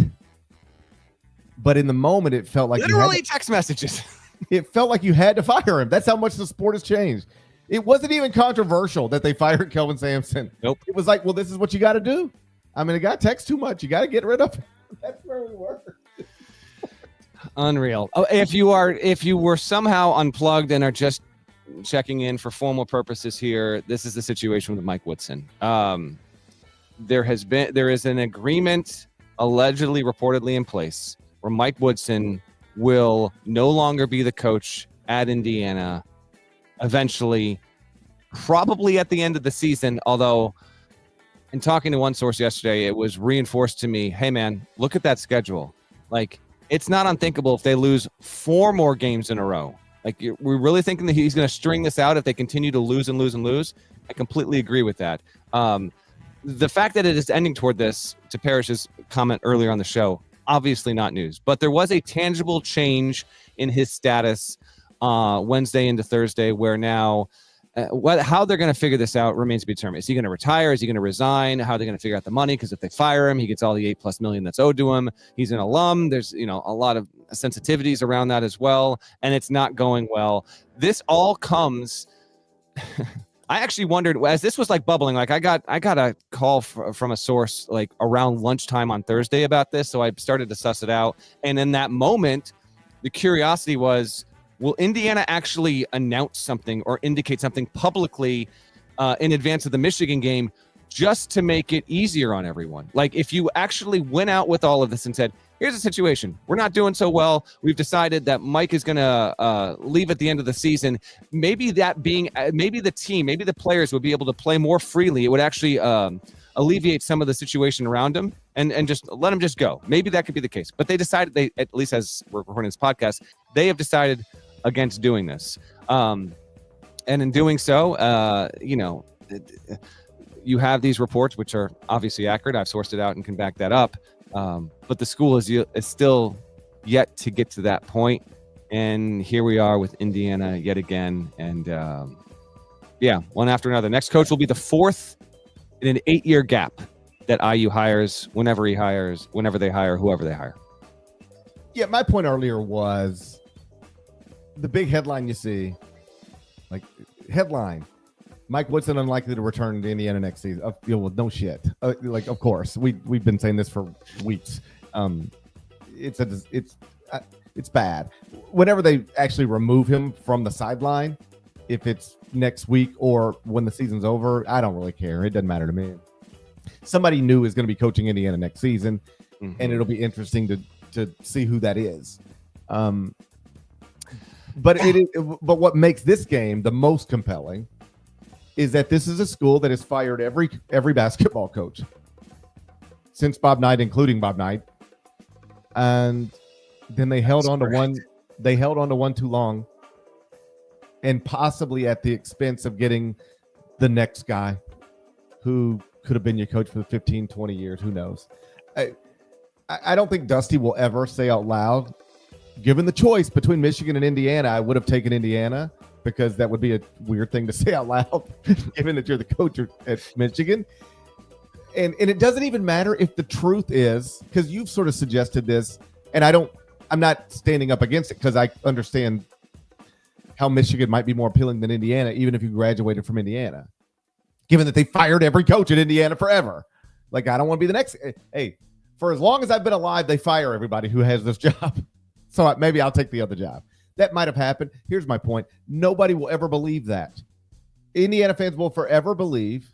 S1: But in the moment, it felt like
S2: literally text messages.
S1: It felt like you had to fire him. That's how much the sport has changed. It wasn't even controversial that they fired Kelvin Sampson.
S2: Nope.
S1: It was like, well, this is what you got to do. I mean, a guy texts too much. You got to get rid of him. That's where we were.
S2: Unreal. Oh, if you were somehow unplugged and are just checking in for formal purposes here, this is the situation with Mike Woodson. There is an agreement allegedly reportedly in place where Mike Woodson will no longer be the coach at Indiana eventually, probably at the end of the season. Although, in talking to one source yesterday, it was reinforced to me, hey man, look at that schedule. Like, it's not unthinkable if they lose 4 more games in a row Like, we're really thinking that he's going to string this out if they continue to lose and lose and lose. I completely agree with that. The fact that it is ending toward this, to Parrish's comment earlier on the show, obviously not news. But there was a tangible change in his status Wednesday into Thursday, where now how they're going to figure this out remains to be determined. Is he going to retire? Is he going to resign? How are they going to figure out the money? Because if they fire him, he gets all the $8+ million that's owed to him. He's an alum. There's, a lot of sensitivities around that as well, and it's not going well. This all comes. I actually wondered, as this was like bubbling, like I got a call from a source like around lunchtime on Thursday about this, so I started to suss it out. And in that moment, the curiosity was, will Indiana actually announce something or indicate something publicly in advance of the Michigan game just to make it easier on everyone? Like, if you actually went out with all of this and said, here's the situation, we're not doing so well, we've decided that Mike is going to leave at the end of the season, maybe the team, maybe the players would be able to play more freely. It would actually alleviate some of the situation around him and just let him just go. Maybe that could be the case. But they decided, at least as we're recording this podcast, they have decided against doing this. And in doing so, you have these reports, which are obviously accurate. I've sourced it out and can back that up. But the school is still yet to get to that point. And here we are with Indiana yet again. And one after another. Next coach will be the fourth in an 8-year gap that IU hires whenever they hire whoever they hire.
S1: Yeah, my point earlier was the big headline you see, like headline, Mike Woodson unlikely to return to Indiana next season. Well, no shit. Of course, we've been saying this for weeks. It's bad. Whenever they actually remove him from the sideline, if it's next week or when the season's over, I don't really care. It doesn't matter to me. Somebody new is going to be coaching Indiana next season, and it'll be interesting to see who that is. But what makes this game the most compelling is that this is a school that has fired every basketball coach since Bob Knight, including Bob Knight, and then they held on to one. They held on to one too long, and possibly at the expense of getting the next guy who could have been your coach for the 15, 20 years. Who knows? I don't think Dusty will ever say out loud, given the choice between Michigan and Indiana, I would have taken Indiana, because that would be a weird thing to say out loud, given that you're the coach at Michigan. And it doesn't even matter if the truth is, because you've sort of suggested this, and I'm not standing up against it, because I understand how Michigan might be more appealing than Indiana, even if you graduated from Indiana, given that they fired every coach at Indiana forever. Like, I don't want to be the next. Hey, for as long as I've been alive, they fire everybody who has this job. So maybe I'll take the other job. That might have happened. Here's my point. Nobody will ever believe that. Indiana fans will forever believe,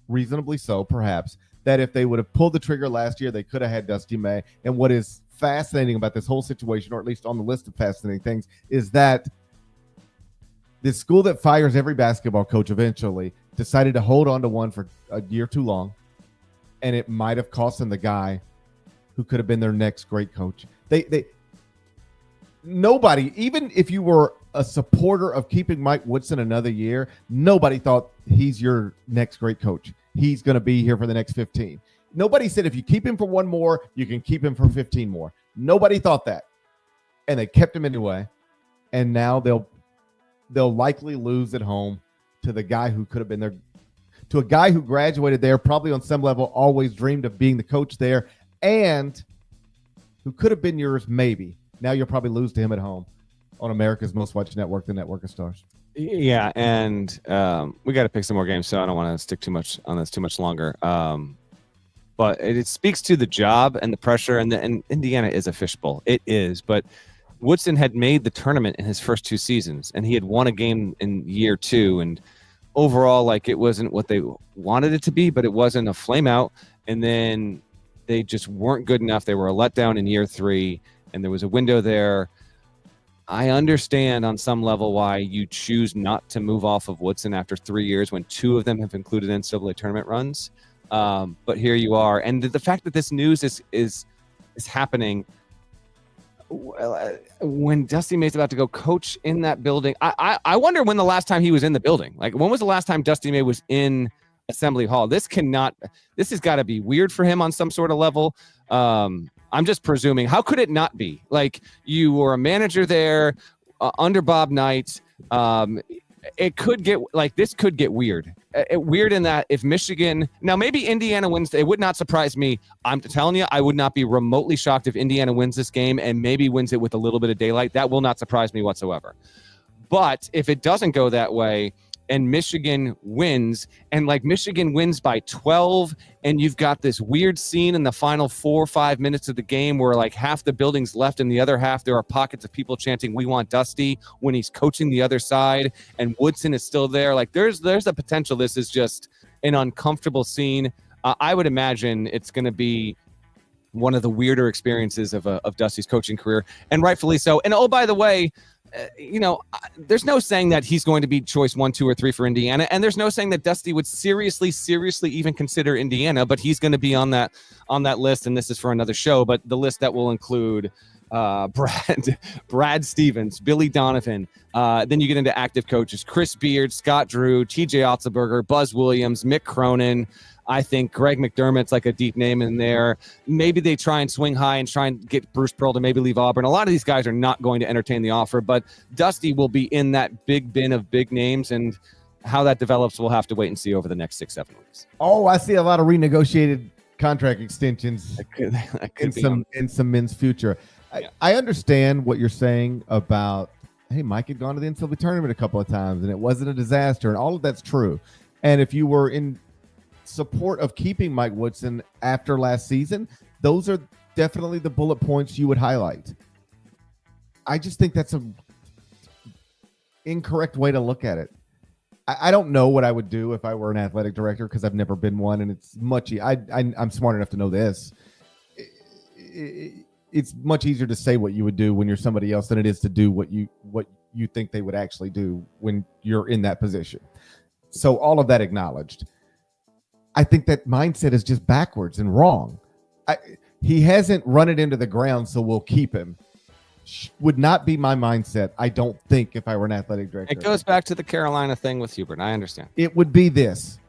S1: reasonably so perhaps, that if they would have pulled the trigger last year, they could have had Dusty May. And what is fascinating about this whole situation, or at least on the list of fascinating things, is that this school that fires every basketball coach eventually decided to hold on to one for a year too long, and it might have cost them the guy who could have been their next great coach. Nobody, even if you were a supporter of keeping Mike Woodson another year, nobody thought he's your next great coach. He's going to be here for the next 15. Nobody said if you keep him for one more, you can keep him for 15 more. Nobody thought that. And they kept him anyway. And now they'll likely lose at home to the guy who could have been there, to a guy who graduated there, probably on some level always dreamed of being the coach there, and who could have been yours maybe. Now you'll probably lose to him at home on America's most watched network, the Network of Stars.
S2: Yeah, and we got to pick some more games, so I don't want to stick too much on this too much longer. But it speaks to the job and the pressure, and Indiana is a fishbowl. It is, but Woodson had made the tournament in his first 2 seasons, and he had won a game in year 2, and overall, like, it wasn't what they wanted it to be, but it wasn't a flame out, and then they just weren't good enough. They were a letdown in year 3, and there was a window there. I understand on some level why you choose not to move off of Woodson after 3 years when 2 of them have included NCAA tournament runs. But here you are. And the fact that this news is happening when Dusty May's about to go coach in that building, I wonder when the last time he was in the building. Like, when was the last time Dusty May was in Assembly Hall? This has got to be weird for him on some sort of level. I'm just presuming. How could it not be? Like, you were a manager there under Bob Knight. It could get like this could get weird. Weird in that if Michigan, now maybe Indiana wins, it would not surprise me. I'm telling you, I would not be remotely shocked if Indiana wins this game and maybe wins it with a little bit of daylight. That will not surprise me whatsoever. But if it doesn't go that way and Michigan wins, and like Michigan wins by 12, and you've got this weird scene in the final 4 or 5 minutes of the game where like half the building's left and the other half there are pockets of people chanting "We want Dusty" when he's coaching the other side, and Woodson is still there. Like there's a potential this is just an uncomfortable scene. I would imagine it's going to be one of the weirder experiences of Dusty's coaching career, and rightfully so. And oh, by the way, there's no saying that he's going to be choice 1, 2, or 3 for Indiana, and there's no saying that Dusty would seriously even consider Indiana, but he's going to be on that list, and this is for another show, but the list that will include Brad Stevens, Billy Donovan. Then you get into active coaches: Chris Beard, Scott Drew, TJ Otzelberger, Buzz Williams, Mick Cronin. I think Greg McDermott's like a deep name in there. Maybe they try and swing high and try and get Bruce Pearl to maybe leave Auburn. A lot of these guys are not going to entertain the offer, but Dusty will be in that big bin of big names, and how that develops, we'll have to wait and see over the next 6-7 weeks.
S1: Oh, I see a lot of renegotiated contract extensions in some men's future. I understand what you're saying about, hey, Mike had gone to the NCAA tournament a couple of times, and it wasn't a disaster, and all of that's true. And if you were in support of keeping Mike Woodson after last season, those are definitely the bullet points you would highlight. I just think that's a incorrect way to look at it. I don't know what I would do if I were an athletic director, because I've never been one, and it's much. I'm smart enough to know this. It's much easier to say what you would do when you're somebody else than it is to do what you think they would actually do when you're in that position. So all of that acknowledged. I think that mindset is just backwards and wrong. He hasn't run it into the ground, so we'll keep him. Would not be my mindset, I don't think, if I were an athletic director.
S2: It goes back to the Carolina thing with Hubert. I understand.
S1: It would be this.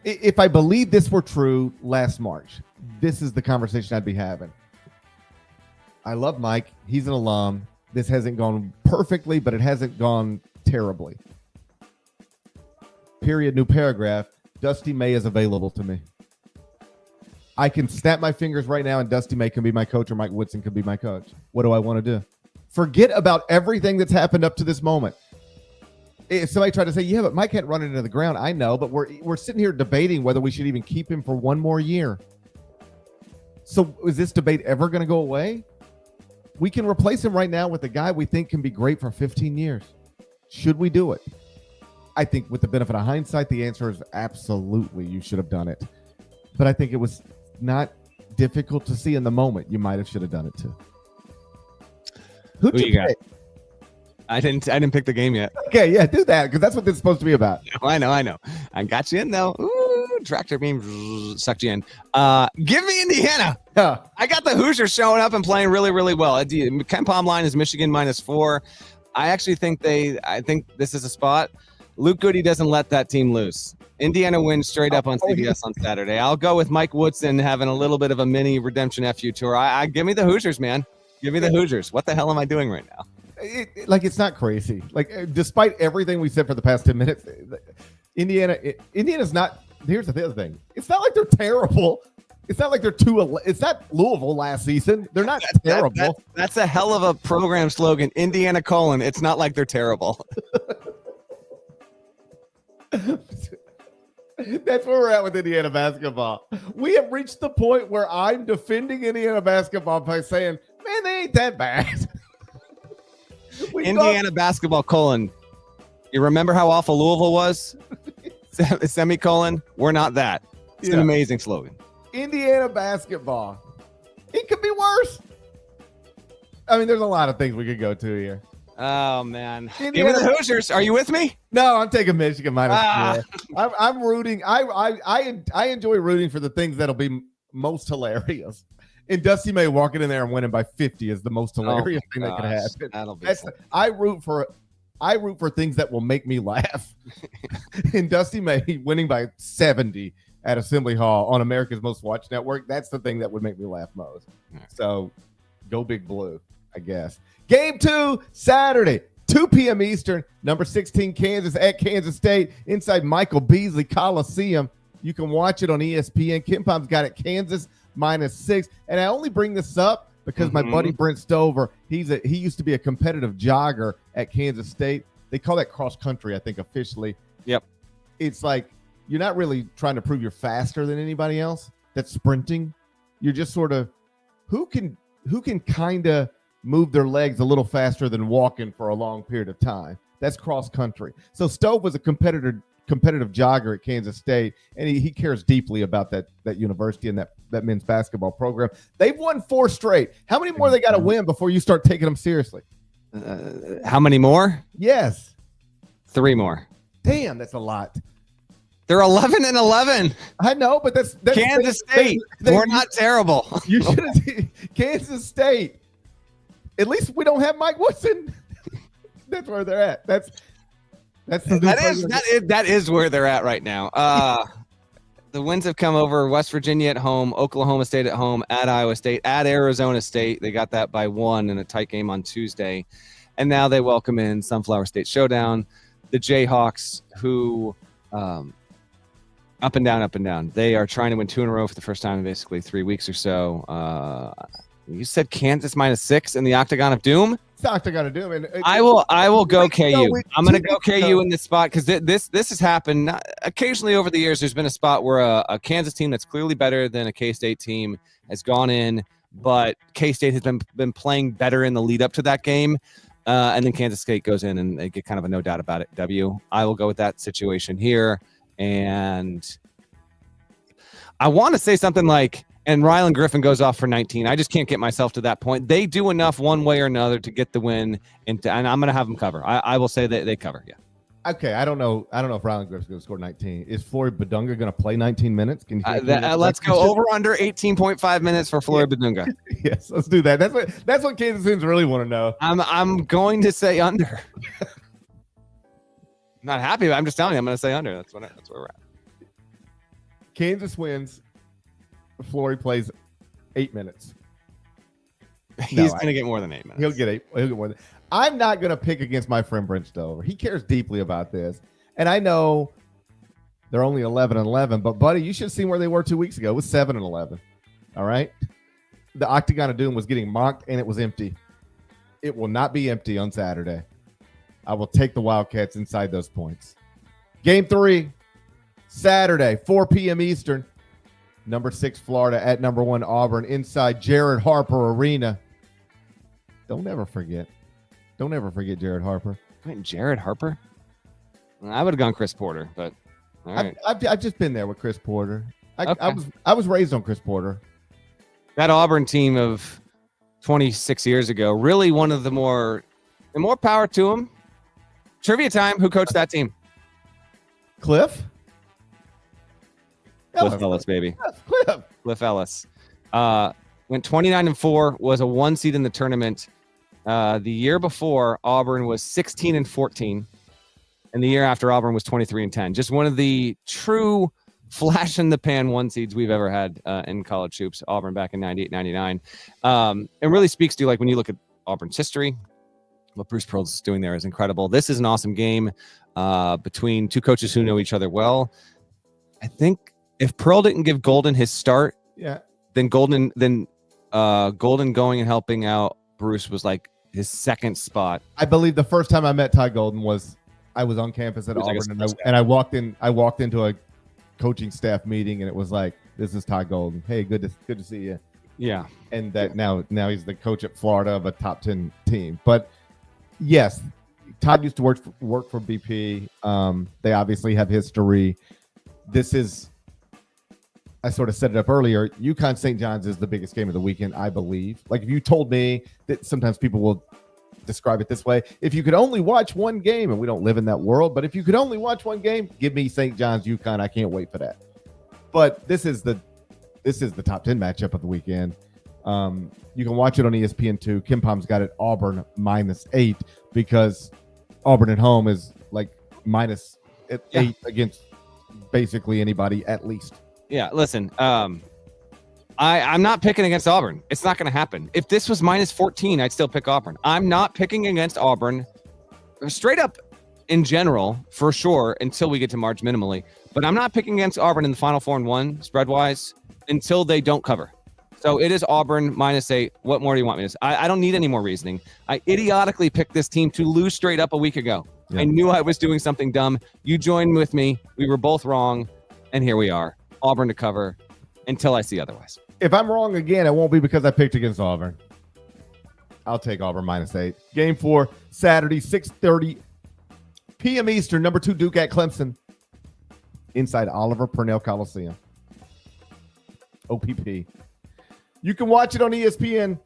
S1: If I believed this were true last March, this is the conversation I'd be having. I love Mike. He's an alum. This hasn't gone perfectly, but it hasn't gone terribly. Period. New paragraph. Dusty May is available to me. I can snap my fingers right now and Dusty May can be my coach, or Mike Woodson can be my coach. What do I want to do? Forget about everything that's happened up to this moment. If somebody tried to say, yeah, but Mike hadn't run it into the ground, I know, but we're sitting here debating whether we should even keep him for one more year. So is this debate ever going to go away? We can replace him right now with a guy we think can be great for 15 years. Should we do it? I think with the benefit of hindsight, the answer is absolutely you should have done it. But I think it was not difficult to see in the moment. You might have should have done it too. Who you got?
S2: I didn't pick the game yet.
S1: Okay, yeah, do that, because that's what this is supposed to be about.
S2: I know. I got you in though. Ooh, tractor beam sucked you in. Give me Indiana. I got the Hoosiers showing up and playing really, really well. Ken Palm line is Michigan -4. I actually think this is a spot. Luke Goody doesn't let that team loose. Indiana wins straight up on CBS on Saturday. I'll go with Mike Woodson having a little bit of a mini redemption FU tour. I give me the Hoosiers, man. Give me the Hoosiers. What the hell am I doing right now?
S1: It's not crazy. Like, despite everything we said for the past 10 minutes, Indiana's not. Here's the other thing. It's not like they're terrible. It's not like they're it's not Louisville last season. They're not terrible.
S2: That's a hell of a program slogan. Indiana : It's not like they're terrible.
S1: That's where we're at with Indiana basketball. We have reached the point where I'm defending Indiana basketball by saying, man, they ain't that bad.
S2: Indiana basketball : You remember how awful Louisville was? Semicolon, we're not that. It's an amazing slogan.
S1: Indiana basketball. It could be worse. I mean, there's a lot of things we could go to here.
S2: Oh, man. Give me the Hoosiers. Are you with me?
S1: No, I'm taking Michigan -4. I'm rooting. I enjoy rooting for the things that'll be most hilarious. And Dusty May walking in there and winning by 50 is the most hilarious
S2: Oh
S1: thing
S2: my
S1: that could
S2: gosh,
S1: happen.
S2: that'll be
S1: That's,
S2: fun.
S1: I root for things that will make me laugh. And Dusty May winning by 70 at Assembly Hall on America's Most Watched Network, that's the thing that would make me laugh most. So go Big Blue, I guess. Game 2, Saturday, 2 p.m. Eastern, number 16 Kansas at Kansas State inside Michael Beasley Coliseum. You can watch it on ESPN. Kim Pom's got it Kansas -6. And I only bring this up because my buddy Brent Stover, he used to be a competitive jogger at Kansas State. They call that cross country, I think, officially.
S2: Yep.
S1: It's like you're not really trying to prove you're faster than anybody else that's sprinting. You're just sort of who can kind of move their legs a little faster than walking for a long period of time. That's cross country. So Stove was a competitive jogger at Kansas State, and he cares deeply about that university and that men's basketball program. They've won 4 straight. How many more they got to win before you start taking them seriously?
S2: How many more?
S1: Yes.
S2: 3 more.
S1: Damn, that's a lot.
S2: They're 11-11.
S1: I know, but that's
S2: Kansas State. We're not terrible.
S1: You should have seen Kansas State. At least we don't have Mike Woodson. That's where they're at.
S2: That is where they're at right now. The wins have come over West Virginia at home, Oklahoma State at home, at Iowa State, at Arizona State. They got that by 1 in a tight game on Tuesday. And now they welcome in Sunflower State Showdown, the Jayhawks, who up and down. They are trying to win 2 in a row for the first time in basically 3 weeks or so. You said Kansas -6 in the Octagon of Doom?
S1: It's the Octagon of Doom. And
S2: I will go KU. I'm going to go KU in this spot because this has happened occasionally over the years. There's been a spot where a Kansas team that's clearly better than a K-State team has gone in, but K-State has been playing better in the lead up to that game. And then Kansas State goes in and they get kind of a no doubt about it W. I will go with that situation here. And I want to say something like, and Rylan Griffin goes off for 19. I just can't get myself to that point. They do enough one way or another to get the win, and I'm going to have them cover. I will say that they cover, yeah.
S1: Okay, I don't know if Rylan Griffin's going to score 19. Is Floyd Badunga going to play 19 minutes? Can you
S2: let's go over under 18.5 minutes for Floyd Badunga.
S1: Yes, let's do that. That's what Kansas fans really want to know.
S2: I'm going to say under. I'm not happy, but I'm just telling you, I'm going to say under. That's where we're at.
S1: Kansas wins. Flory plays 8 minutes.
S2: He's going to get more than 8 minutes.
S1: He'll get more than. I'm not going to pick against my friend Brent Stover. He cares deeply about this. And I know they're only 11-11, but buddy, you should have seen where they were 2 weeks ago. It was 7-11. All right. The Octagon of Doom was getting mocked and it was empty. It will not be empty on Saturday. I will take the Wildcats inside those points. Game 3, Saturday, 4 p.m. Eastern. Number 6 Florida at number 1 Auburn inside Jared Harper Arena. Don't ever forget Jared Harper.
S2: Wait, Jared Harper? I would have gone Chris Porter, but all right.
S1: I've just been there with Chris Porter.
S2: Okay.
S1: I was raised on Chris Porter.
S2: That Auburn team of 26 years ago, really one of the more power to him. Trivia time. Who coached that team?
S1: Cliff
S2: Ellis, baby. Cliff Ellis. Went 29-4, was a 1 seed in the tournament. The year before, Auburn was 16-14. And the year after, Auburn was 23-10. Just one of the true flash in the pan 1 seeds we've ever had in college hoops. Auburn back in 98, 99. It really speaks to, like, when you look at Auburn's history, what Bruce Pearl's doing there is incredible. This is an awesome game between 2 coaches who know each other well. I think if Pearl didn't give Golden his start, then Golden going and helping out Bruce was like his second spot.
S1: I believe the first time I met Ty Golden was I was on campus at Auburn, and I walked into a coaching staff meeting, and it was like, this is Ty Golden. Hey, good to see you.
S2: Yeah.
S1: And that now he's the coach at Florida of a top 10 team. But yes, Todd used to work for BP. They obviously have history. This is, I sort of set it up earlier. UConn St. John's is the biggest game of the weekend, I believe. Like, if you told me that, sometimes people will describe it this way: if you could only watch one game, and we don't live in that world, but if you could only watch one game, give me St. John's UConn. I can't wait for that. But this is the top 10 matchup of the weekend. You can watch it on ESPN2. Kim Palm's got it Auburn -8 because Auburn at home is like -8 against basically anybody at least.
S2: Yeah, listen, I'm not picking against Auburn. It's not going to happen. If this was -14, I'd still pick Auburn. I'm not picking against Auburn straight up in general, for sure, until we get to March minimally. But I'm not picking against Auburn in the Final 4 and 1 spread-wise until they don't cover. So it is Auburn -8. What more do you want me to say? I don't need any more reasoning. I idiotically picked this team to lose straight up a week ago. Yeah. I knew I was doing something dumb. You joined with me. We were both wrong. And here we are. Auburn to cover until I see otherwise.
S1: If I'm wrong again, it won't be because I picked against Auburn. I'll take Auburn -8. Game 4, Saturday, 6:30 p.m. Eastern. Number 2 Duke at Clemson. Inside Oliver Purnell Coliseum. OPP. You can watch it on ESPN.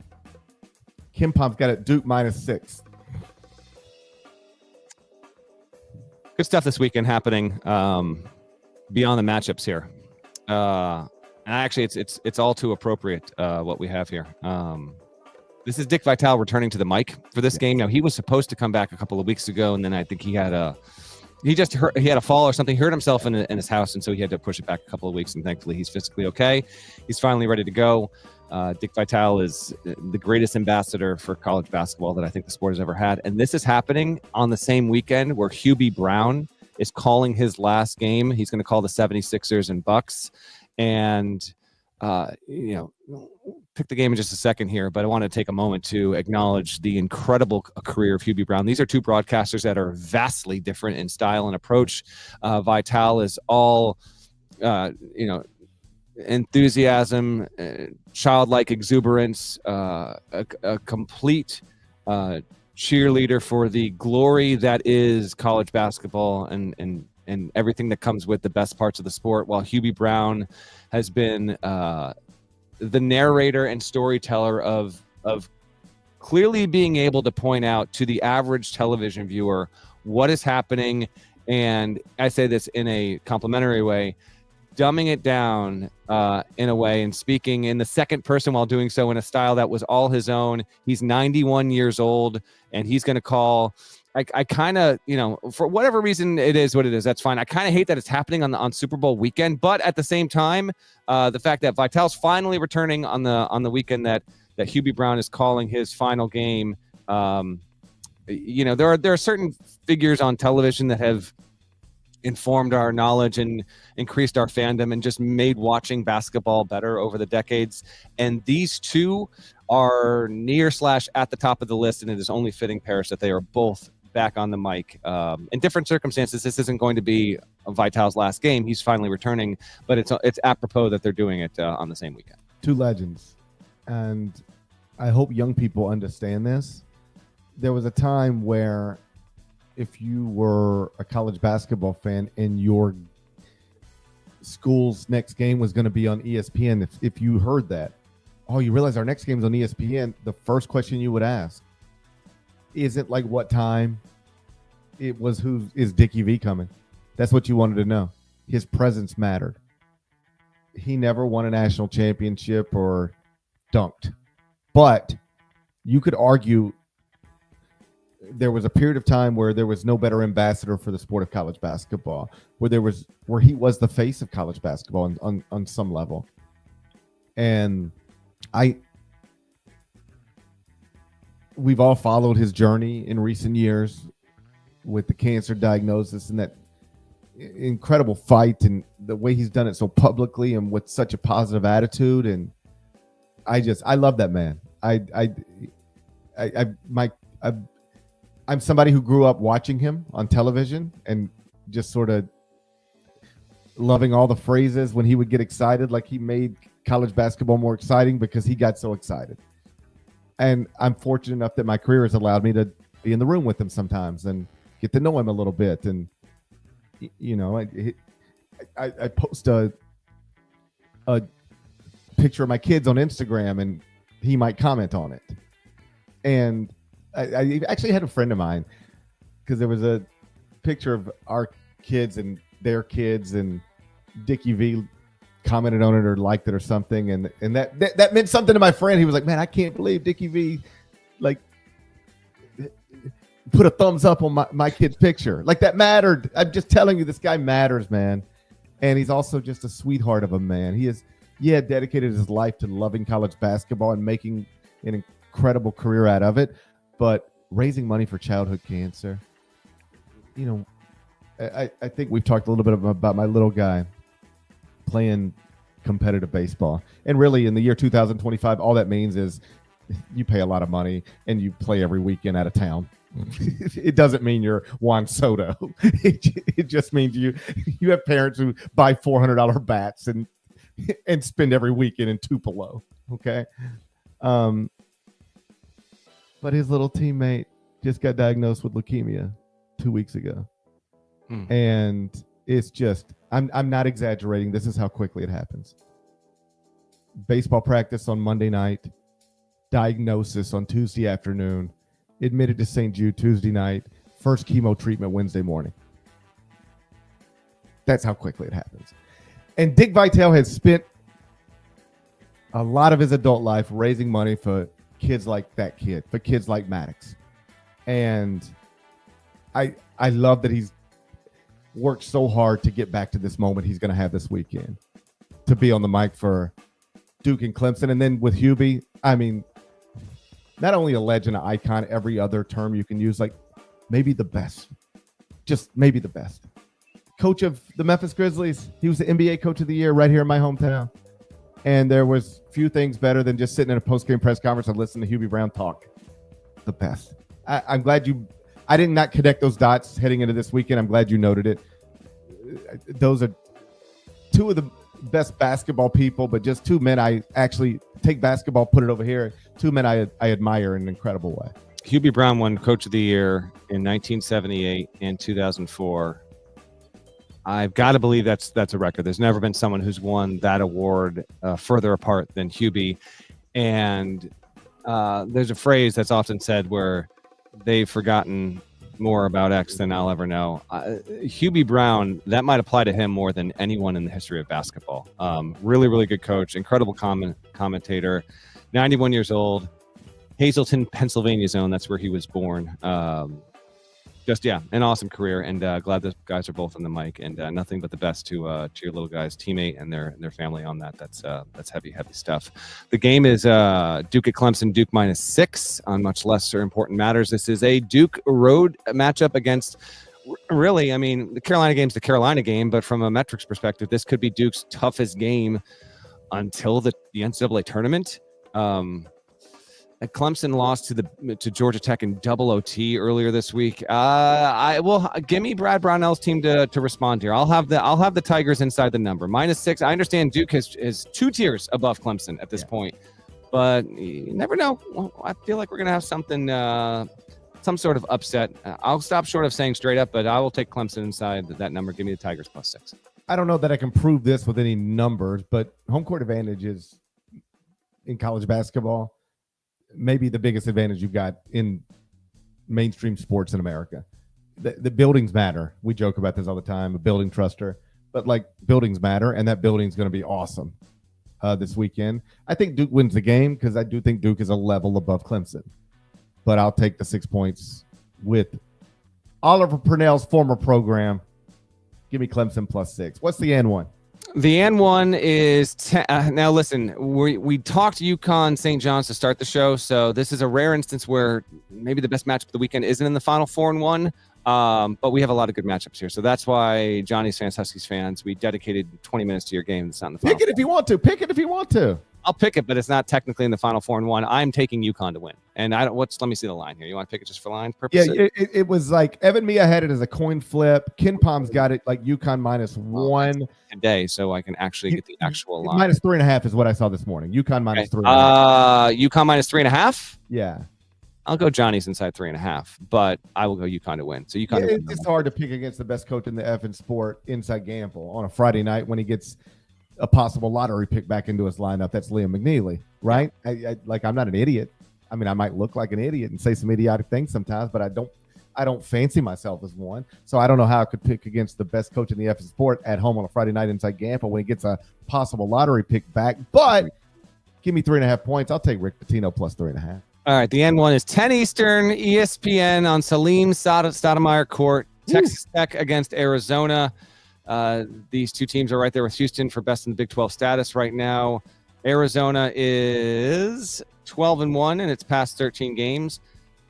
S1: Kim Palm's got it Duke -6.
S2: Good stuff this weekend happening beyond the matchups here. And actually, it's all too appropriate what we have here. This is Dick Vitale returning to the mic for this game. Now, he was supposed to come back a couple of weeks ago, and then I think he had a fall or something. He hurt himself in his house, and so he had to push it back a couple of weeks. And thankfully, he's physically okay. He's finally ready to go. Dick Vitale is the greatest ambassador for college basketball that I think the sport has ever had. And this is happening on the same weekend where Hubie Brown is calling his last game. He's going to call the 76ers and Bucks. And, pick the game in just a second here, but I want to take a moment to acknowledge the incredible career of Hubie Brown. These are two broadcasters that are vastly different in style and approach. Vitale is all, enthusiasm, childlike exuberance, a complete cheerleader for the glory that is college basketball and everything that comes with the best parts of the sport, while Hubie Brown has been the narrator and storyteller of clearly being able to point out to the average television viewer what is happening. And I say this in a complimentary way, dumbing it down in a way and speaking in the second person while doing so in a style that was all his own. He's 91 years old, and he's going to call. I kind of, for whatever reason it is what it is, that's fine. I kind of hate that it's happening on Super Bowl weekend, but at the same time, the fact that Vitale's finally returning on the weekend that Hubie Brown is calling his final game. There are certain figures on television that have informed our knowledge and increased our fandom and just made watching basketball better over the decades. And these two are near/at the top of the list, and it is only fitting, Paris, that they are both back on the mic. In different circumstances, this isn't going to be Vitale's last game. He's finally returning, but it's apropos that they're doing it on the same weekend.
S1: Two legends. And I hope young people understand this. There was a time where if you were a college basketball fan and your school's next game was going to be on ESPN, if you heard that, you realize our next game's on ESPN, the first question you would ask isn't like what time. It was, who is Dickie V coming? That's what you wanted to know. His presence mattered. He never won a national championship or dunked. But you could argue there was a period of time where there was no better ambassador for the sport of college basketball, where he was the face of college basketball on some level. And we've all followed his journey in recent years with the cancer diagnosis and that incredible fight and the way he's done it so publicly and with such a positive attitude. And I love that man. I'm somebody who grew up watching him on television and just sort of loving all the phrases when he would get excited, like he made college basketball more exciting because he got so excited. And I'm fortunate enough that my career has allowed me to be in the room with him sometimes and get to know him a little bit. And, I post a picture of my kids on Instagram and he might comment on it. And I actually had a friend of mine, because there was a picture of our kids and their kids, and Dickie V commented on it or liked it or something, and that meant something to my friend. He was like, "Man, I can't believe Dickie V like put a thumbs up on my kid's picture. Like that mattered." I'm just telling you, this guy matters, man. And he's also just a sweetheart of a man. He is, dedicated his life to loving college basketball and making an incredible career out of it. But raising money for childhood cancer, I think we've talked a little bit about my little guy playing competitive baseball. And really, in the year 2025, all that means is you pay a lot of money and you play every weekend out of town. It doesn't mean you're Juan Soto. It just means you have parents who buy $400 bats and spend every weekend in Tupelo. Okay. But his little teammate just got diagnosed with leukemia 2 weeks ago. And it's just, I'm not exaggerating. This is how quickly it happens. Baseball practice on Monday night, diagnosis on Tuesday afternoon, admitted to St. Jude Tuesday night, first chemo treatment Wednesday morning. That's how quickly it happens. And Dick Vitale has spent a lot of his adult life raising money for kids like that kid, for kids like Maddox. And I love that he's worked so hard to get back to this moment he's going to have this weekend, to be on the mic for Duke and Clemson. And then with Hubie, I mean, not only a legend, an icon, every other term you can use, like maybe the best, just maybe the best. Coach of the Memphis Grizzlies. He was the NBA Coach of the Year right here in my hometown. And there was few things better than just sitting in a post-game press conference and listening to Hubie Brown talk. The best. I'm glad I did not connect those dots heading into this weekend. I'm glad you noted it. Those are two of the best basketball people, but just two men I actually take basketball, put it over here. Two men I admire in an incredible way.
S2: Hubie Brown won Coach of the Year in 1978 and 2004. I've got to believe that's a record. There's never been someone who's won that award further apart than Hubie. And there's a phrase that's often said where they've forgotten more about X than I'll ever know. Hubie Brown, that might apply to him more than anyone in the history of basketball. Really, really good coach, incredible commentator, 91 years old, Hazleton, Pennsylvania zone. That's where he was born. An awesome career, and glad those guys are both on the mic, and nothing but the best to your little guy's teammate and their family on that. That's heavy stuff. The game is Duke at Clemson, Duke -6 on much lesser important matters. This is a Duke road matchup against, really, I mean, the Carolina game's the Carolina game, but from a metrics perspective, this could be Duke's toughest game until the NCAA tournament. Clemson lost to Georgia Tech in double OT earlier this week. Give me Brad Brownell's team to respond here. I'll have the Tigers inside the number -6. I understand Duke is 2 tiers above Clemson at this point, but you never know. Well, I feel like we're gonna have something, some sort of upset. I'll stop short of saying straight up, but I will take Clemson inside that number. Give me the Tigers +6.
S1: I don't know that I can prove this with any numbers, but home court advantage is in college basketball maybe the biggest advantage you've got in mainstream sports in America. The buildings matter. We joke about this all the time, a building truster, but like buildings matter, and that building's going to be awesome this weekend. I think Duke wins the game because I do think Duke is a level above Clemson, but I'll take the 6 points with Oliver Purnell's former program. Give me Clemson +6. What's the N1?
S2: The N1 is now. Listen, we talked UConn St. John's to start the show, so this is a rare instance where maybe the best matchup of the weekend isn't in the Final Four and 1, but we have a lot of good matchups here. So that's why Johnnies fans, Huskies fans, we dedicated 20 minutes to your game. It's not in the Final
S1: Pick it if you want to. Pick it if you want to.
S2: I'll pick it, but it's not technically in the Final Four and 1. I'm taking UConn to win, and let me see the line here. You want to pick it just for line purposes?
S1: Yeah, it was like Evan Mia had it as a coin flip. Ken Palm's got it like UConn -1
S2: today, so I can actually get the actual line.
S1: -3.5 is what I saw this morning. UConn -3.
S2: UConn -3.5.
S1: Yeah,
S2: I'll go Johnnies inside 3.5, but I will go UConn to win. So UConn.
S1: Yeah, it's hard to pick against the best coach in the effing sport, Inside Gamble, on a Friday night when he gets a possible lottery pick back into his lineup. That's Liam McNeely, right? I'm not an idiot. I mean, I might look like an idiot and say some idiotic things sometimes, but I don't fancy myself as one. So I don't know how I could pick against the best coach in the FS sport at home on a Friday night inside Gampa when he gets a possible lottery pick back. But give me 3.5 points. I'll take Rick Pitino plus 3.5.
S2: All right, the end one is 10 Eastern, ESPN on Salim Stoudemire Court. Texas Tech against Arizona. These two teams are right there with Houston for best in the Big 12 status right now. Arizona is 12-1 in its past 13 games.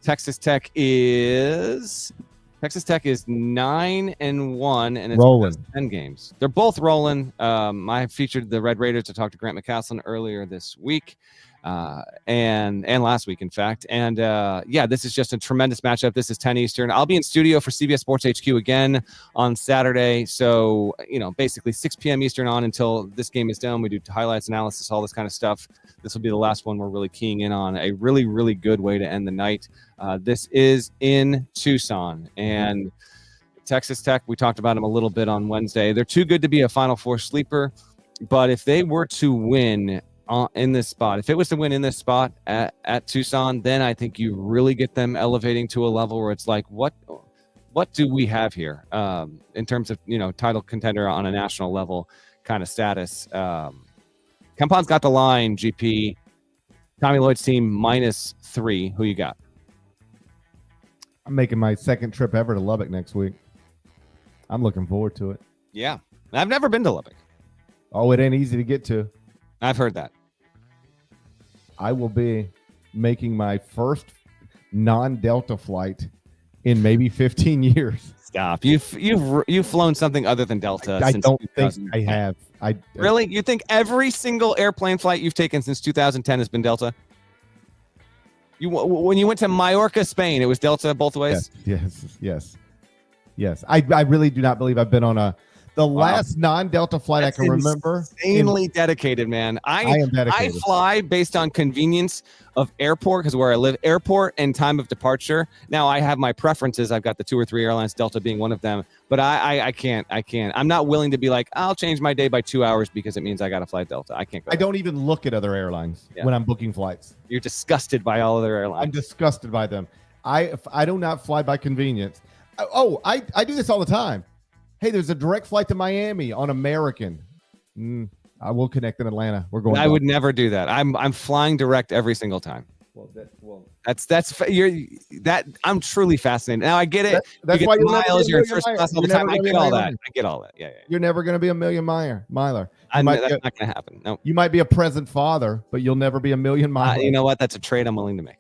S2: Texas Tech is 9-1 and it's
S1: rolling
S2: 10 games. They're both rolling. I featured the Red Raiders to talk to Grant McCaslin earlier this week. And last week, in fact. And this is just a tremendous matchup. This is 10 Eastern. I'll be in studio for CBS Sports HQ again on Saturday. So, basically 6 p.m. Eastern on until this game is done. We do highlights, analysis, all this kind of stuff. This will be the last one we're really keying in on. A really, really good way to end the night. This is in Tucson. And Texas Tech, we talked about them a little bit on Wednesday. They're too good to be a Final Four sleeper. But if they were to win in this spot, if it was to win in this spot at Tucson, then I think you really get them elevating to a level where it's like, what do we have here in terms of title contender on a national level kind of status. Kempon's got the line. GP Tommy Lloyd's team -3. Who you got?
S1: I'm making my second trip ever to Lubbock next week. I'm looking forward to it.
S2: Yeah, I've never been to Lubbock.
S1: Oh, it ain't easy to get to.
S2: I've heard that.
S1: I will be making my first non-Delta flight in maybe 15 years.
S2: Stop. You've flown something other than Delta.
S1: I
S2: since
S1: don't think I have.
S2: Really? You think every single airplane flight you've taken since 2010 has been Delta? When you went to Mallorca, Spain, it was Delta both ways?
S1: Yes. I really do not believe I've been on the last non-Delta flight I can remember.
S2: Insanely dedicated, man. I am dedicated. I fly based on convenience of airport, because where I live, airport and time of departure. Now I have my preferences. I've got the 2 or 3 airlines, Delta being one of them. But I can't. I'm not willing to be like, I'll change my day by 2 hours because it means I got to fly Delta. I can't go.
S1: I don't even look at other airlines when I'm booking flights.
S2: You're disgusted by all other airlines.
S1: I'm disgusted by them. I do not fly by convenience. I do this all the time. Hey, there's a direct flight to Miami on American. I will connect in Atlanta. We're going.
S2: I would never do that. I'm flying direct every single time. I'm truly fascinated. Now I get it.
S1: That's
S2: you
S1: why
S2: get miles. You're in first class all the time. I get all that. Yeah.
S1: You're never going to be a million miler.
S2: That's not going to happen. No.
S1: You might be a present father, but you'll never be a million miler.
S2: You know what? That's a trade I'm willing to make.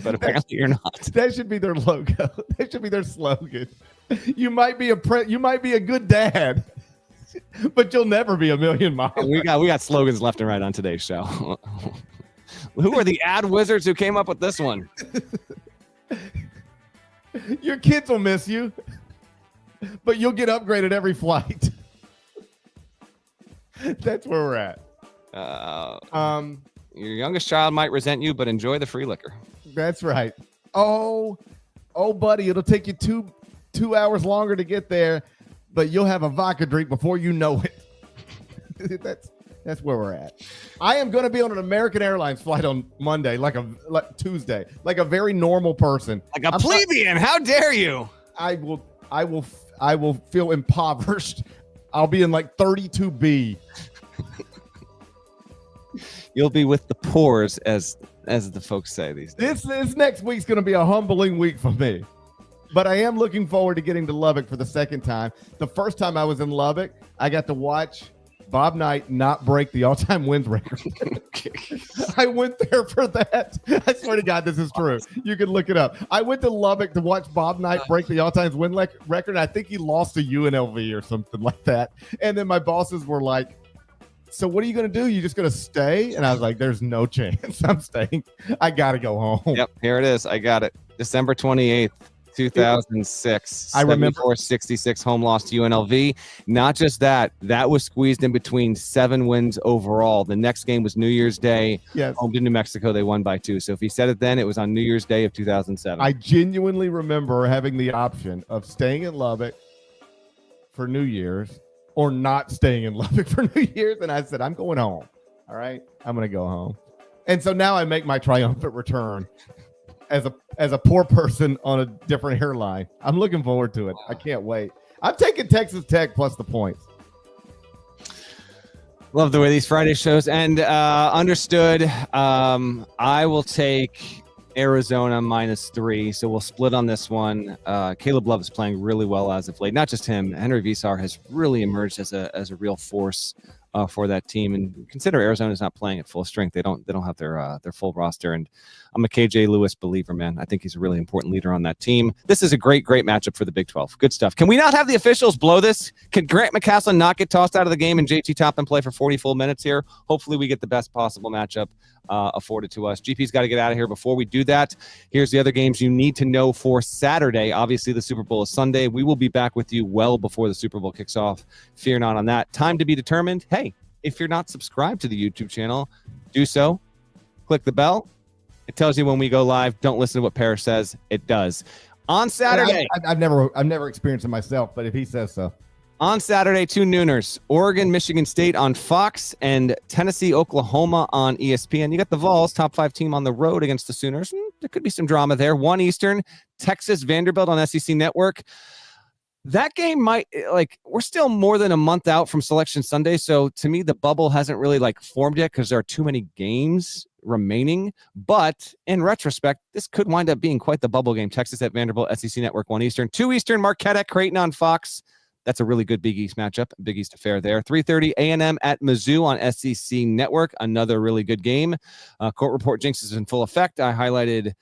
S2: But apparently you're not.
S1: That should be their logo. That should be their slogan. You might be a good dad, but you'll never be a million miles.
S2: We got slogans left and right on today's show. Who are the ad wizards who came up with this one?
S1: Your kids will miss you, but you'll get upgraded every flight. That's where we're at.
S2: Your youngest child might resent you, but enjoy the free liquor.
S1: That's right. Oh, buddy, it'll take you two hours longer to get there, but you'll have a vodka drink before you know it. That's where we're at. I am going to be on an American Airlines flight on Monday, like Tuesday, like a very normal person,
S2: like a plebeian. How dare you?
S1: I will feel impoverished. I'll be in like 32B.
S2: You'll be with the poors, as the folks say these days.
S1: This next week's going to be a humbling week for me. But I am looking forward to getting to Lubbock for the second time. The first time I was in Lubbock, I got to watch Bob Knight not break the all-time wins record. I went there for that. I swear to God, this is true. You can look it up. I went to Lubbock to watch Bob Knight break the all-time win record. I think he lost to UNLV or something like that. And then my bosses were like, so what are you going to do? You just going to stay? And I was like, there's no chance I'm staying. I got to go home.
S2: Yep, here it is. I got it. December 28th. 2006.
S1: I remember
S2: 74-66 home loss to UNLV. Not just that was squeezed in between 7 wins overall. The next game was New Year's Day.
S1: Yes.
S2: Home to New Mexico. They won by 2. So if he said it then, it was on New Year's Day of 2007.
S1: I genuinely remember having the option of staying in Lubbock for New Year's or not staying in Lubbock for New Year's. And I said, I'm going home. All right. I'm going to go home. And so now I make my triumphant return as a poor person on a different hairline. I'm looking forward to it. I can't wait. I'm taking Texas Tech plus the points.
S2: Love the way these Friday shows end. Understood. I will take Arizona -3, so we'll split on this one. Caleb Love is playing really well as of late. Not just him. Henry Visar has really emerged as a real force for that team. And consider Arizona's not playing at full strength. They don't have their full roster. And I'm a KJ Lewis believer, man. I think he's a really important leader on that team. This is a great matchup for the Big 12. Good stuff. Can we not have the officials blow this? Can Grant McCaslin not get tossed out of the game and JT Toppin play for 40 full minutes here? Hopefully we get the best possible matchup afforded to us. GP's got to get out of here. Before we do that, here's the other games you need to know for Saturday. Obviously, the Super Bowl is Sunday. We will be back with you well before the Super Bowl kicks off. Fear not on that. Time to be determined. Hey, if you're not subscribed to the YouTube channel, do so. Click the bell. It tells you when we go live. Don't listen to what Parrish says. It does. On Saturday.
S1: I've never experienced it myself, but if he says so.
S2: On Saturday, 2 nooners, Oregon, Michigan State on Fox and Tennessee, Oklahoma on ESPN. You got the Vols, top 5 team on the road against the Sooners. There could be some drama there. 1 Eastern, Texas, Vanderbilt on SEC Network. That game might, we're still more than a month out from Selection Sunday. So to me, the bubble hasn't really formed yet because there are too many games remaining. But in retrospect, this could wind up being quite the bubble game. Texas at Vanderbilt, SEC Network, 1 Eastern. 2 Eastern, Marquette at Creighton on Fox. That's a really good Big East matchup. Big East affair there. 3:30 A&M at Mizzou on SEC Network. Another really good game. Court Report Jinx is in full effect. I highlighted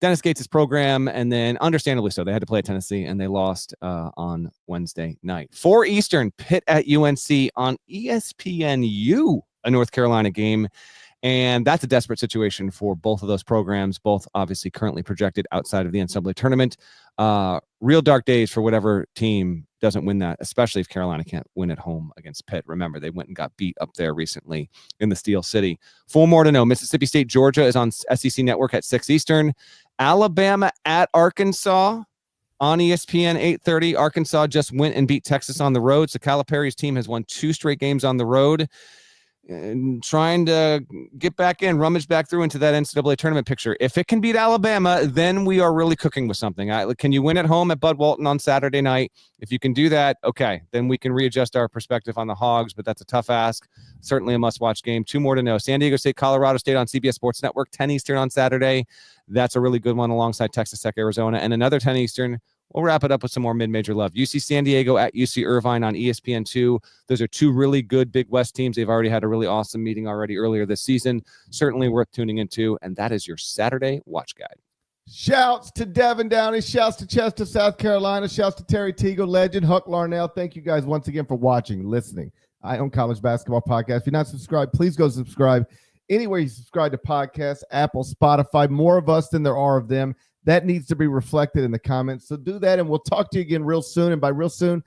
S2: Dennis Gates' program, and then understandably so, they had to play at Tennessee, and they lost on Wednesday night. 4 Eastern, Pitt at UNC on ESPNU, a North Carolina game. And that's a desperate situation for both of those programs, both obviously currently projected outside of the NCAA tournament. Real dark days for whatever team doesn't win that, especially if Carolina can't win at home against Pitt. Remember, they went and got beat up there recently in the Steel City. 4 more to know. Mississippi State, Georgia is on SEC Network at 6 Eastern. Alabama at Arkansas on ESPN, 8:30. Arkansas just went and beat Texas on the road. So Calipari's team has won 2 straight games on the road. And trying to get back in, rummage back through into that NCAA tournament picture. If it can beat Alabama, then we are really cooking with something. Can you win at home at Bud Walton on Saturday night? If you can do that, okay, then we can readjust our perspective on the Hogs, but that's a tough ask. Certainly a must-watch game. 2 more to know. San Diego State, Colorado State on CBS Sports Network, 10 Eastern on Saturday. That's a really good one alongside Texas Tech, Arizona, and another 10 Eastern. We'll wrap it up with some more mid-major love. UC San Diego at UC Irvine on ESPN2. Those are 2 really good Big West teams. They've already had a really awesome meeting already earlier this season. Certainly worth tuning into, and that is your Saturday watch guide.
S1: Shouts to Devin Downey. Shouts to Chester, South Carolina. Shouts to Terry Teagle, legend, Huck Larnell. Thank you guys once again for watching, listening. I Own College Basketball Podcast. If you're not subscribed, please go subscribe. Anywhere you subscribe to podcasts, Apple, Spotify, more of us than there are of them. That needs to be reflected in the comments. So do that, and we'll talk to you again real soon. And by real soon,